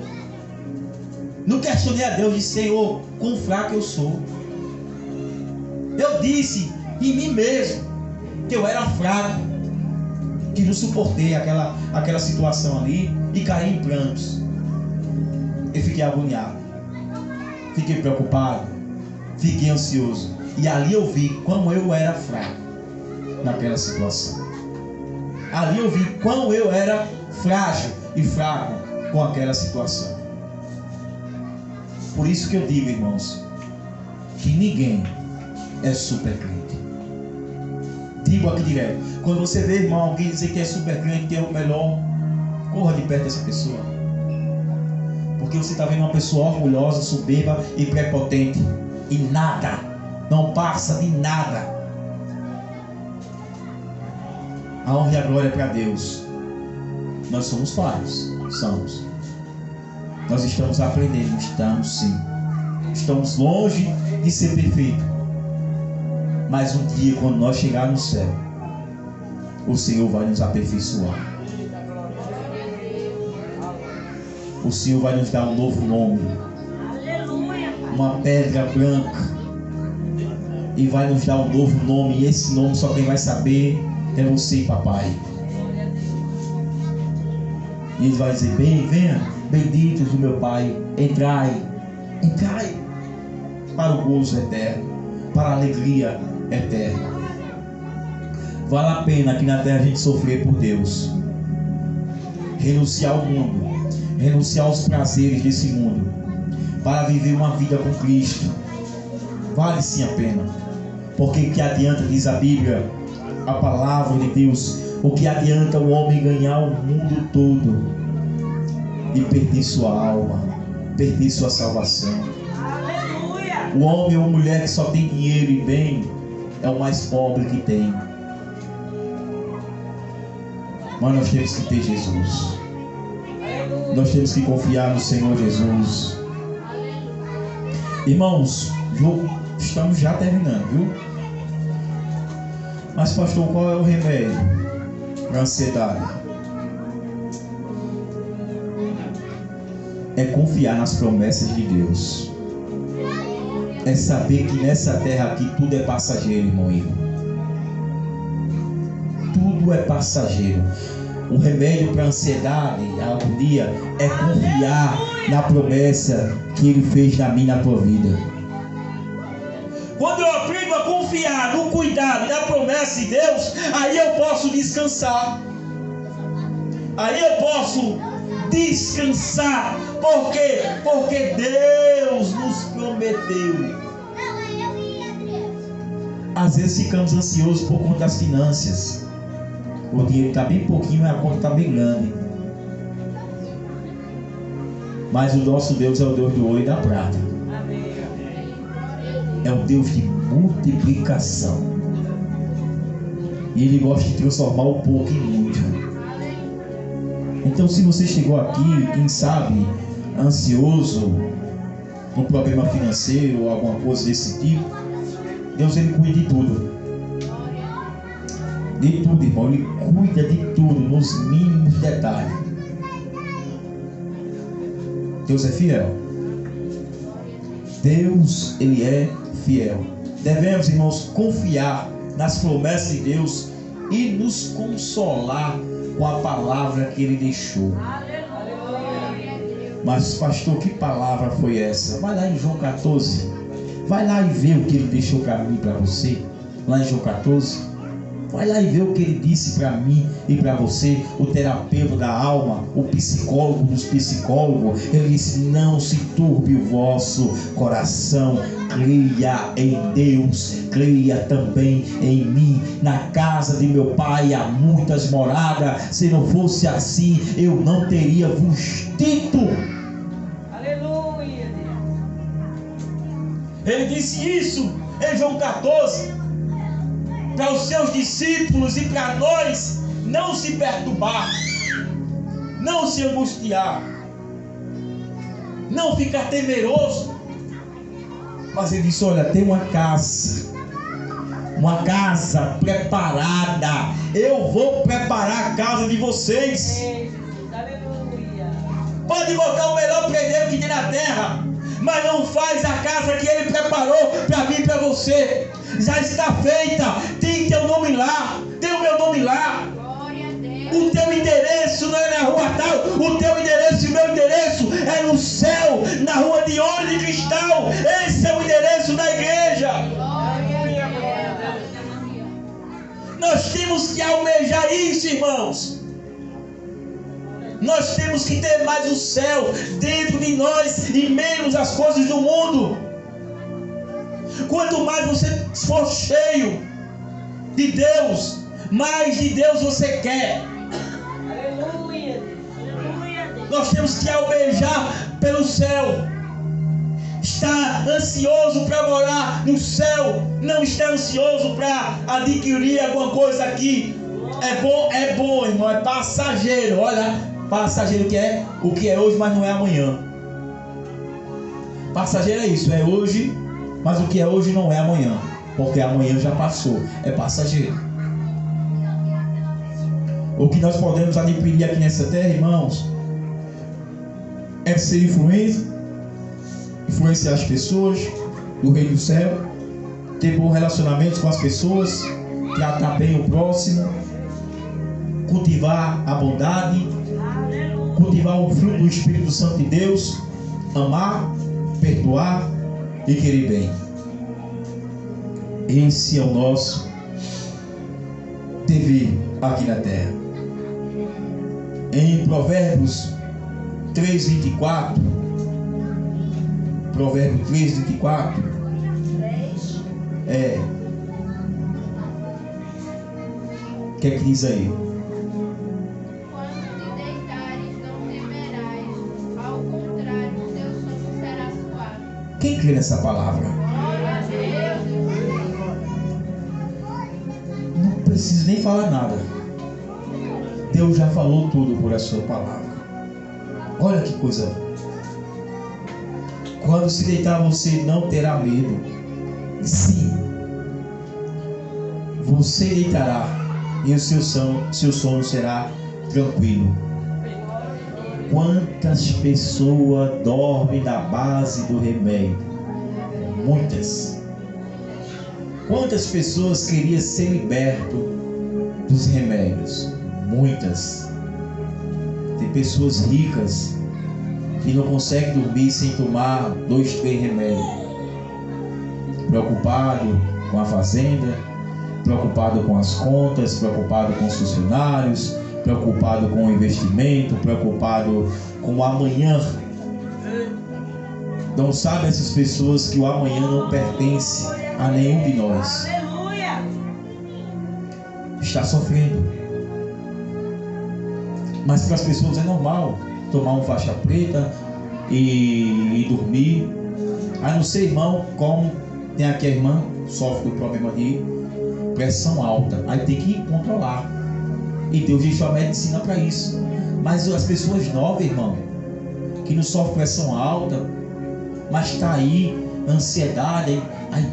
Speaker 2: não questionei a Deus, disse, Senhor, quão fraco eu sou. Eu disse em mim mesmo que eu era fraco, que não suportei aquela situação ali e caí em prantos. Eu fiquei agoniado, fiquei preocupado, fiquei ansioso. E ali eu vi como eu era fraco naquela situação. Ali eu vi como eu era frágil e fraco com aquela situação. Por isso que eu digo, irmãos, que ninguém é super crente. Digo aqui direto, quando você vê, irmão, alguém dizer que é super crente, que é o melhor, corra de perto dessa pessoa. Porque você está vendo uma pessoa orgulhosa, soberba e prepotente. E nada, não passa de nada. A honra e a glória é para Deus. Nós somos falhos, somos. Nós estamos aprendendo, estamos sim. Estamos longe de ser perfeitos. Mas um dia, quando nós chegarmos no céu, o Senhor vai nos aperfeiçoar. O Senhor vai nos dar um novo nome, uma pedra branca, e vai nos dar um novo nome. E esse nome só quem vai saber é você, papai. E ele vai dizer, venha, benditos do meu Pai, entrai para o gozo eterno, para a alegria eterna. Vale a pena aqui na terra a gente sofrer por Deus, renunciar ao mundo, renunciar aos prazeres desse mundo, para viver uma vida com Cristo. Vale sim a pena. Porque que adianta, diz a Bíblia, a palavra de Deus, o que adianta o homem ganhar o mundo todo e perder sua alma, perder sua salvação? Aleluia! O homem ou a mulher que só tem dinheiro e bem é o mais pobre que tem. Mas nós temos que ter Jesus. Nós temos que confiar no Senhor Jesus. Irmãos, estamos já terminando, viu? Mas pastor, qual é o remédio para a ansiedade? É confiar nas promessas de Deus. É saber que nessa terra aqui tudo é passageiro, irmão. Tudo é passageiro. O remédio para a ansiedade, a agonia, é confiar na promessa que Ele fez na minha e na tua vida. Quando eu aprendo a confiar no cuidado e na promessa de Deus, aí eu posso descansar. Aí eu posso descansar. Por quê? Porque Deus nos prometeu. Às vezes ficamos ansiosos por conta das finanças. O dinheiro está bem pouquinho, mas a conta está bem grande. Mas o nosso Deus é o Deus do ouro e da prata. É o Deus de multiplicação. E Ele gosta de transformar o pouco em muito. Então, se você chegou aqui, quem sabe, ansioso, com problema financeiro ou alguma coisa desse tipo, Deus, Ele cuida de tudo. De tudo, irmão. Ele cuida de tudo, nos mínimos detalhes. Deus é fiel. Deus, Ele é fiel.
Speaker 3: devemos, irmãos, confiar nas promessas de Deus e nos consolar com a palavra que Ele deixou. Mas, pastor, que palavra foi essa? Vai lá em João 14. Vai lá e vê o que Ele deixou para mim e para você. Lá em João 14. Vai lá e vê o que Ele disse para mim e para você, o terapeuta da alma, o psicólogo dos psicólogos. Ele disse: não se turbe o vosso coração, creia em Deus, creia também em mim. Na casa de meu pai há muitas moradas, se não fosse assim, eu não teria vos dito.
Speaker 4: Aleluia.
Speaker 2: Ele disse isso em João 14 para os seus discípulos e para nós não se perturbar, não se angustiar, não ficar temeroso.
Speaker 3: Mas Ele disse: olha, tem uma casa preparada. Eu vou preparar a casa de vocês.
Speaker 4: Aleluia.
Speaker 2: Pode botar o melhor prendeiro que tem na terra, mas não faz a casa que Ele preparou para mim e para você. Já está feita, tem teu nome lá, tem o meu nome lá. O teu endereço não é na rua tal, o teu endereço e o meu endereço é no céu, na rua de ouro e de cristal. Esse é o endereço da igreja. Nós temos que almejar isso, irmãos. Nós temos que ter mais o céu dentro de nós e menos as coisas do mundo. Quanto mais você for cheio de Deus, mais de Deus você quer.
Speaker 4: Aleluia.
Speaker 2: Nós temos que almejar pelo céu. Está ansioso para morar no céu, não está ansioso para adquirir alguma coisa aqui. É bom, irmão, é passageiro. Olha, passageiro que é o que é hoje, mas não é amanhã. Passageiro é isso, é hoje, mas o que é hoje não é amanhã, porque amanhã já passou, é passageiro. O que nós podemos adquirir aqui nessa terra, irmãos, é ser influenciar as pessoas do reino do céu, ter bons relacionamentos com as pessoas, tratar bem o próximo, cultivar a bondade, cultivar o fruto do Espírito Santo de Deus, amar, perdoar e querer bem. Esse é o nosso dever aqui na terra. Em Provérbios 3:24, Provérbio 3:24, o que é que diz aí?
Speaker 5: Quando te deitares, não temerás, ao contrário, o teu sono será suave.
Speaker 3: Quem crê nessa palavra?
Speaker 5: Glória a Deus.
Speaker 3: Não precisa nem falar nada. Deus já falou tudo por a sua palavra. Olha que coisa. Quando se deitar, você não terá medo. Sim, você deitará e o seu sono será tranquilo. Quantas pessoas dormem na base do remédio? Muitas. Quantas pessoas queriam ser libertas dos remédios? Muitas. Tem pessoas ricas que não conseguem dormir sem tomar 2, 3 remédios. Preocupado com a fazenda, preocupado com as contas, preocupado com os funcionários, preocupado com o investimento, preocupado com o amanhã. Não sabe essas pessoas que o amanhã não pertence a nenhum de nós.
Speaker 4: Aleluia.
Speaker 3: Está sofrendo. Mas para as pessoas é normal tomar um faixa preta e dormir. A não ser, irmão, como tem aqui a irmã, sofre do problema de pressão alta. Aí tem que controlar. E Deus deixou a medicina para isso. Mas as pessoas novas, irmão, que não sofrem pressão alta, mas está aí, ansiedade, aí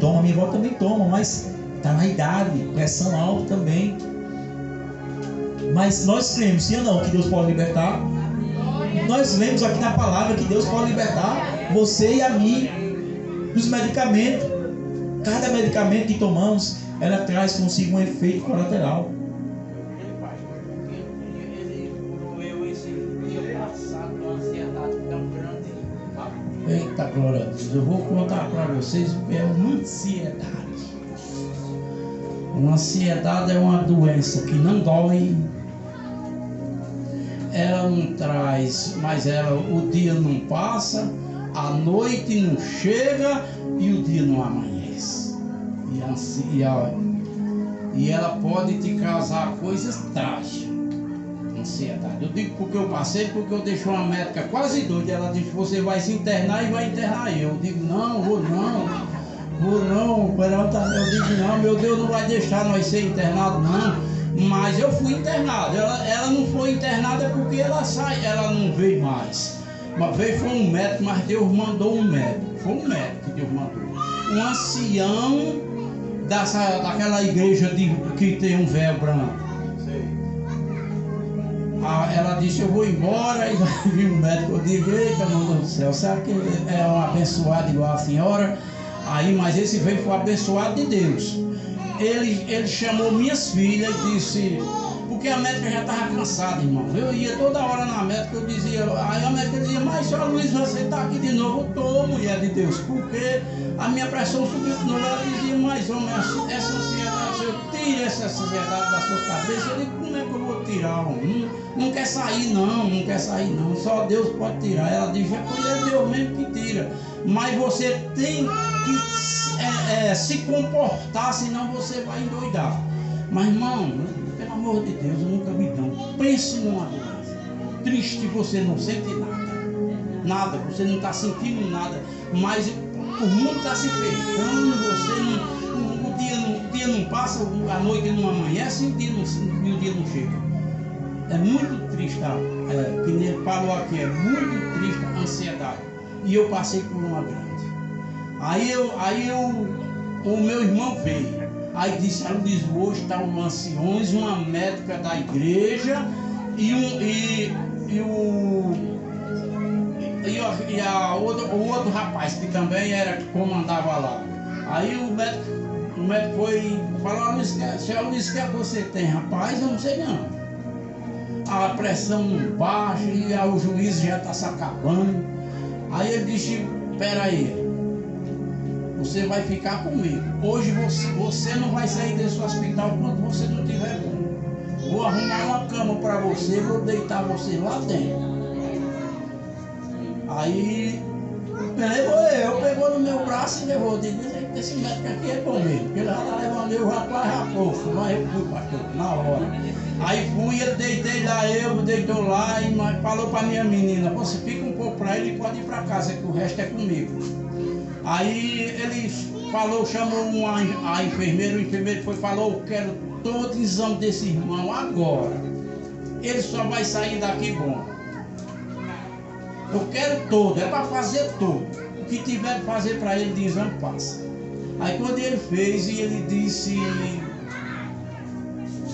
Speaker 3: toma, minha avó também toma, mas está na idade, pressão alta também. Mas nós cremos, sim ou não, que Deus pode libertar? Nós lemos aqui na palavra que Deus pode libertar você e a mim. dos medicamentos. Cada medicamento que tomamos, ela traz consigo um efeito colateral.
Speaker 1: Ele curou eu esse dia passado com uma ansiedade tão grande. Eita, glória a Deus. Eu vou contar para vocês o que é uma ansiedade. Uma ansiedade é uma doença que não dói. Ela não traz, mas o dia não passa, a noite não chega e o dia não amanhece. E ela pode te causar coisas trágicas. Ansiedade. Eu digo porque eu passei, porque eu deixei uma médica quase doida. Ela disse: você vai se internar e vai internar eu. Eu digo: não, vou não. Eu digo: não, meu Deus não vai deixar nós ser internados, não. Mas eu fui internado. Ela não foi internada porque ela não veio mais. Uma vez foi um médico, mas Deus mandou um médico. Foi um médico que Deus mandou. Um ancião daquela igreja que tem um véu branco. Ela disse: eu vou embora. E vai vir um médico. Eu digo: eita, meu Deus do céu, será que é um abençoado igual a senhora? Mas esse veio foi abençoado de Deus. Ele chamou minhas filhas e disse, porque a médica já estava cansada, irmão. Eu ia toda hora na médica, eu dizia, aí a médica dizia: mas senhora Luiz, você está aqui de novo? Eu estou, mulher de Deus, porque a minha pressão subiu de novo. Ela dizia: mas homem, essa ansiedade, eu tiro essa ansiedade da sua cabeça. Eu digo: como é que eu vou tirar, homem? Não quer sair não, só Deus pode tirar. Ela disse: é Deus mesmo que tira, mas você tem que se comportar, senão você vai endoidar. Mas irmão, pelo amor de Deus, eu nunca vi não. Pense numa doença triste, você não sente nada, você não está sentindo nada, mas o mundo está se fechando, o dia não passa, a noite não amanhece e o dia não chega. É muito triste, que nem ele falou aqui, é muito triste a ansiedade. E eu passei por uma grande. Aí o meu irmão veio. Aí disse: hoje está um anciões, uma médica da igreja o outro rapaz que também que comandava lá. Aí o médico foi e falou: senhor Luiz, o que é que você tem? Rapaz, eu não sei não. A pressão baixa e o juiz já está se acabando. Aí ele disse: espera aí, você vai ficar comigo. Hoje você não vai sair desse hospital enquanto você não tiver bom. Vou arrumar uma cama para você, vou deitar você lá dentro. Aí pegou no meu braço e levou. Digo: esse médico aqui é bom mesmo, porque ele já está levando eu já pouco. Mas eu fui, pastor, na hora. Aí fui, ele deitou lá e falou para minha menina: você fica um pouco para ele e pode ir para casa, que o resto é comigo. Aí ele chamou a enfermeira, o enfermeiro falou: eu quero todo o exame desse irmão agora. Ele só vai sair daqui bom. Eu quero todo, é para fazer todo. O que tiver de fazer para ele de exame, passa. Aí quando ele fez, e ele disse: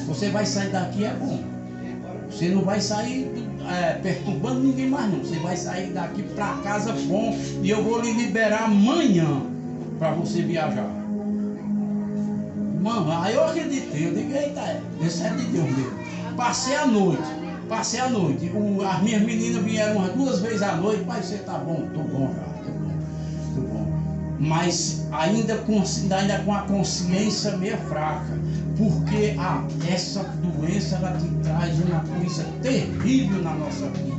Speaker 1: você vai sair daqui é bom. Você não vai sair perturbando ninguém mais não. Você vai sair daqui para casa bom e eu vou lhe liberar amanhã para você viajar. Mano, aí eu acreditei. Eu digo: eita, esse é de Deus mesmo. Passei a noite. As minhas meninas vieram umas 2 vezes à noite. Pai, você tá bom? Tô bom já. Tô bom. Mas ainda com a consciência meio fraca. Porque essa doença ela te traz uma coisa terrível na nossa vida.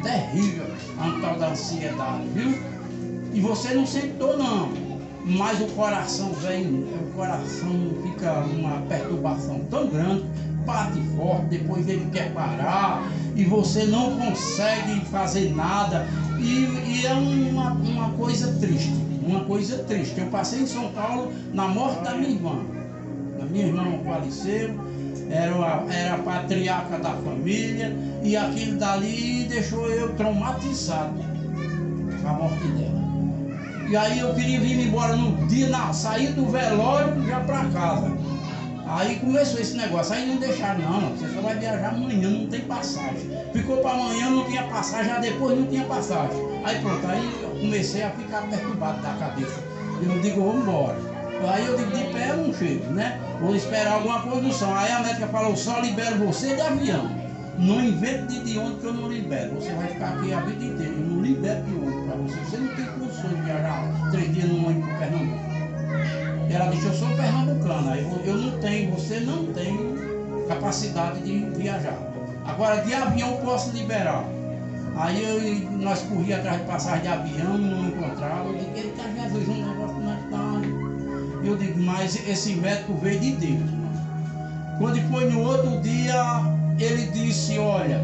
Speaker 1: Terrível. A tal da ansiedade, viu? E você não sentou não. Mas o coração fica uma perturbação tão grande, bate forte, depois ele quer parar e você não consegue fazer nada. E é uma coisa triste. Eu passei em São Paulo na morte da minha irmã. A minha irmã faleceu, era a patriarca da família, e aquilo dali deixou eu traumatizado com a morte dela. E aí eu queria vir embora no dia, sair do velório já para casa. Aí começou esse negócio, aí não deixaram não, você só vai viajar amanhã, não tem passagem. Ficou para amanhã, não tinha passagem, já depois não tinha passagem. Aí pronto, aí eu comecei a ficar perturbado da cabeça. Eu digo, vamos embora. Aí eu digo, de pé eu não chego, né? Vou esperar alguma condução. Aí a médica falou, só libero você de avião. Não invento de onde que eu não libero. Você vai ficar aqui a vida inteira. Eu não libero de onde para você. Você não tem condições de viajar 3 dias no ônibus para Pernambuco. Ela disse, eu sou pernambucana. Eu não tenho, você não tem capacidade de viajar. Agora de avião eu posso liberar. Aí nós corríamos atrás de passagem de avião, não encontrava. Eu digo, eita Jesus, um negócio não é tão. Eu digo, mas esse médico veio de Deus. Quando foi no outro dia, ele disse, olha,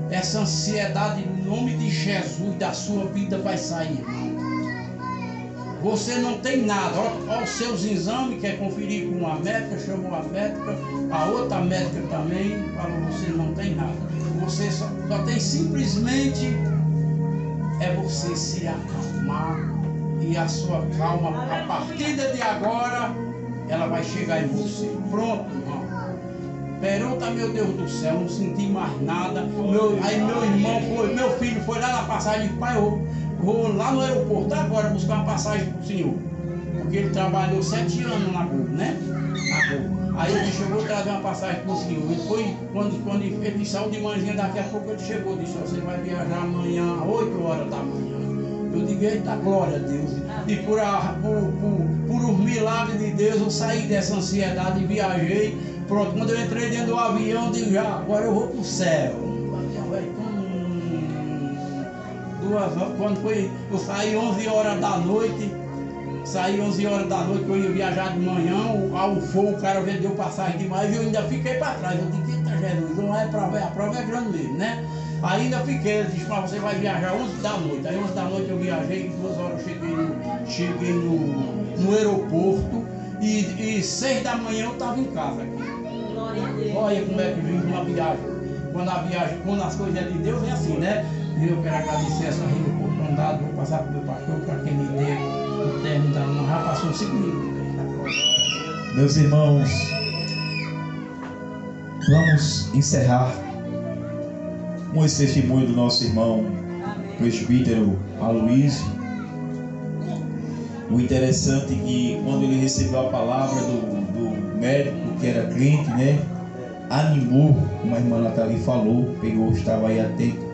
Speaker 1: essa ansiedade em nome de Jesus da sua vida vai sair, irmão. Você não tem nada. Olha os seus exames, quer conferir com uma médica, chamou a médica, a outra médica também, falou, você não tem nada. Você só tem simplesmente é você se acalmar e a sua calma, a partir de agora, ela vai chegar em você. Pronto, irmão. Pergunta, meu Deus do céu, não senti mais nada. Aí meu filho foi lá na passagem, pai, eu vou lá no aeroporto agora buscar uma passagem para o senhor. Porque ele trabalhou 7 anos na Globo, né? Na Globo. Aí ele chegou a trazer uma passagem para o senhor. Ele foi, quando ele saiu de manhã, daqui a pouco ele chegou, disse, você vai viajar amanhã, 8 horas da manhã. Eu digo, eita, glória a Deus. E por os milagres de Deus, eu saí dessa ansiedade e viajei. Pronto, quando eu entrei dentro do avião, eu digo, já, agora eu vou para o céu. Quando foi, eu saí 11 horas da noite. Saí 11 horas da noite, que eu ia viajar de manhã, ao fogo o cara vendeu passagem demais e eu ainda fiquei para trás. Eu disse, eita Jesus, não é prova, a prova é grande mesmo, né? Aí ainda fiquei, ele disse, mas você vai viajar 11 da noite. Aí 11 da noite eu viajei, 2 horas eu cheguei no aeroporto e 6 da manhã eu estava em casa aqui. Olha como é que vive uma viagem. Quando as coisas é de Deus é assim, né? E eu quero agradecer essa rede por oportunidade, vou passar para o meu pastor, para quem me deu. O termo da mão já passou 5 minutos.
Speaker 3: Meus irmãos, vamos encerrar com esse testemunho do nosso irmão presbítero Aloysio. O interessante é que quando ele recebeu a palavra do médico que era crente, né, animou, como a irmã Nathalie falou, estava aí atento,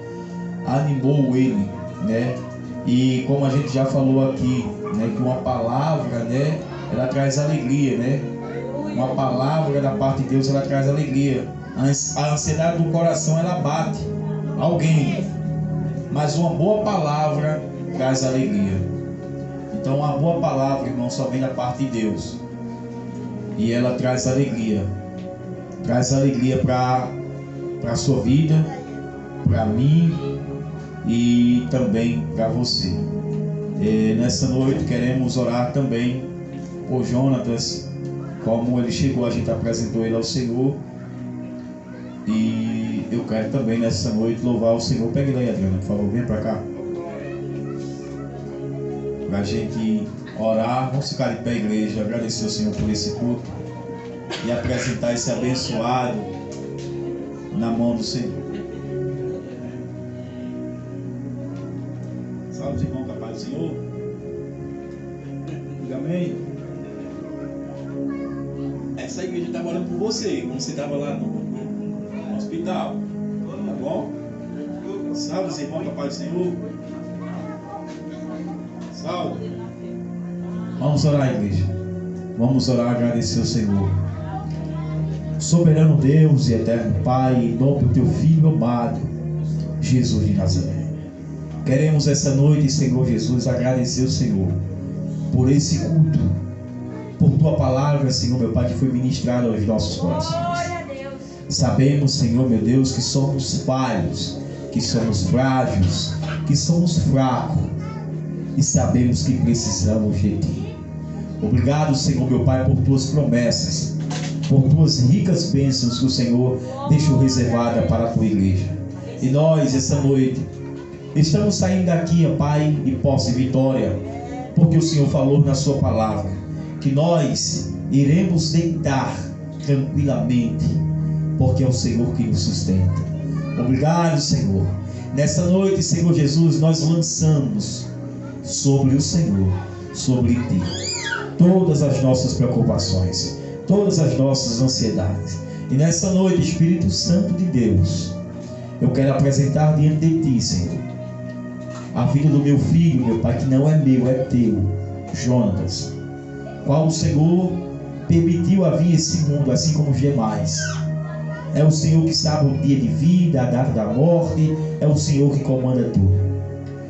Speaker 3: animou ele, né? E como a gente já falou aqui, né, que uma palavra, né, ela traz alegria, né? Uma palavra da parte de Deus, ela traz alegria. A ansiedade do coração, ela bate alguém, mas uma boa palavra traz alegria. Então uma boa palavra, irmão, só vem da parte de Deus, e ela traz alegria para a sua vida, para mim e também para você. Nessa noite queremos orar também por Jonatas. Como ele chegou, a gente apresentou ele ao Senhor, e eu quero também nessa noite louvar o Senhor. Pega ele aí, Adriana, por favor, vem para cá para a gente orar. Vamos ficar de pé, igreja, agradecer ao Senhor por esse culto e apresentar esse abençoado na mão do Senhor. Salve os irmãos, da paz do Senhor. Diga amém. Essa igreja está orando por você, como você estava lá no hospital, tá bom? Salve os irmãos, da paz do Senhor. Salve. Vamos orar, igreja. Vamos orar, agradecer ao Senhor. Soberano Deus e eterno Pai, em nome do teu Filho amado, Jesus de Nazaré, queremos essa noite, Senhor Jesus, agradecer ao Senhor por esse culto, por tua palavra, Senhor meu Pai, que foi ministrada aos nossos corações. Sabemos, Senhor meu Deus, que somos falhos, que somos frágeis, que somos fracos, e sabemos que precisamos de ti. Obrigado, Senhor meu Pai, por tuas promessas, por tuas ricas bênçãos que o Senhor deixou reservada para a tua igreja. E nós, essa noite, estamos saindo daqui, ó Pai, de posse e vitória, porque o Senhor falou na sua palavra que nós iremos deitar tranquilamente, porque é o Senhor que nos sustenta. Obrigado, Senhor. Nessa noite, Senhor Jesus, nós lançamos sobre o Senhor sobre ti. Todas as nossas preocupações, todas as nossas ansiedades. E nessa noite, Espírito Santo de Deus, eu quero apresentar diante de ti, Senhor, a vida do meu filho, meu Pai, que não é meu, é teu, Jonatas, qual o Senhor permitiu a vir esse mundo, assim como os demais. É o Senhor que sabe o dia de vida, a data da morte, é o Senhor que comanda tudo.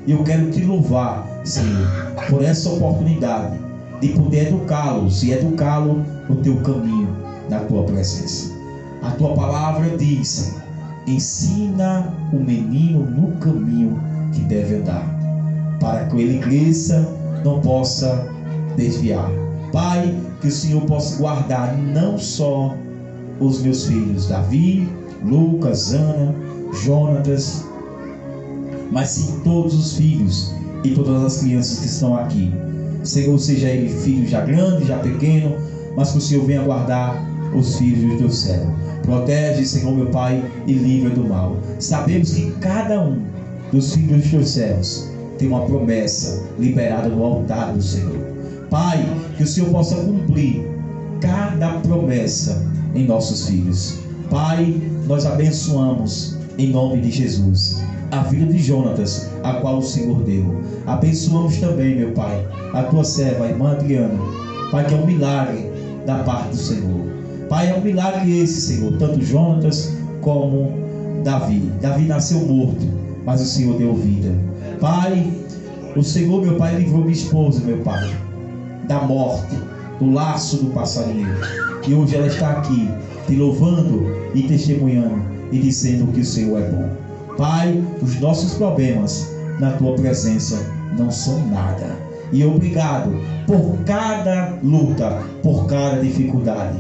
Speaker 3: E eu quero te louvar, Senhor, por essa oportunidade de poder educá-los e educá-lo no teu caminho, na tua presença. A tua palavra diz, Senhor, ensina o menino no caminho que deve andar, para que ele cresça, não possa desviar. Pai, que o Senhor possa guardar não só os meus filhos, Davi, Lucas, Ana, Jonatas, mas sim todos os filhos e todas as crianças que estão aqui. Senhor, seja ele filho já grande, já pequeno, mas que o Senhor venha guardar os filhos do teu céu. Protege, Senhor, meu Pai, e livra do mal. Sabemos que cada um dos filhos dos teus céus tem uma promessa liberada no altar do Senhor. Pai, que o Senhor possa cumprir cada promessa em nossos filhos. Pai, nós abençoamos em nome de Jesus a vida de Jonatas, a qual o Senhor deu. Abençoamos também, meu Pai, a tua serva, a irmã Adriana. Pai, que é um milagre da parte do Senhor. Pai, é um milagre esse, Senhor, tanto Jonatas como Davi. Davi nasceu morto, mas o Senhor deu vida. Pai, o Senhor, meu Pai, livrou minha esposa, meu Pai, da morte, do laço do passarinheiro. E hoje ela está aqui, te louvando e testemunhando e dizendo que o Senhor é bom. Pai, os nossos problemas na tua presença não são nada. E obrigado por cada luta, por cada dificuldade.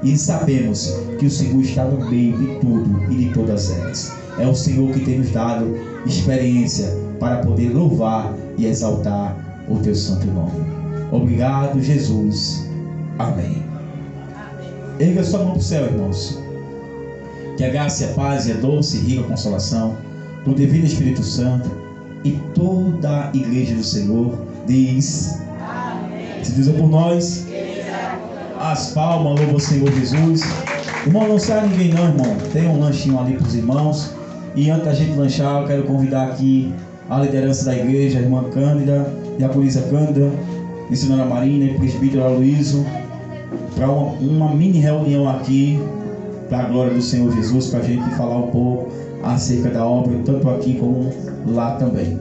Speaker 3: E sabemos que o Senhor está no meio de tudo e de todas elas. É o Senhor que tem nos dado experiência para poder louvar e exaltar o teu santo nome. Obrigado, Jesus. Amém. Erga sua mão para o céu, irmãos. Que a graça, a paz e a doce e rica consolação do Divino Espírito Santo e toda a igreja do Senhor diz: amém. Se Deus é por nós, as palmas, louva o Senhor Jesus. Irmão, não sai ninguém não, irmão. Tem um lanchinho ali para os irmãos. E antes da gente lanchar, eu quero convidar aqui a liderança da igreja, a irmã Cândida, diaconisa Cândida, missionária Marina e presbítero Aloysio, para uma mini reunião aqui, para a glória do Senhor Jesus, para a gente falar um pouco acerca da obra, tanto aqui como lá também.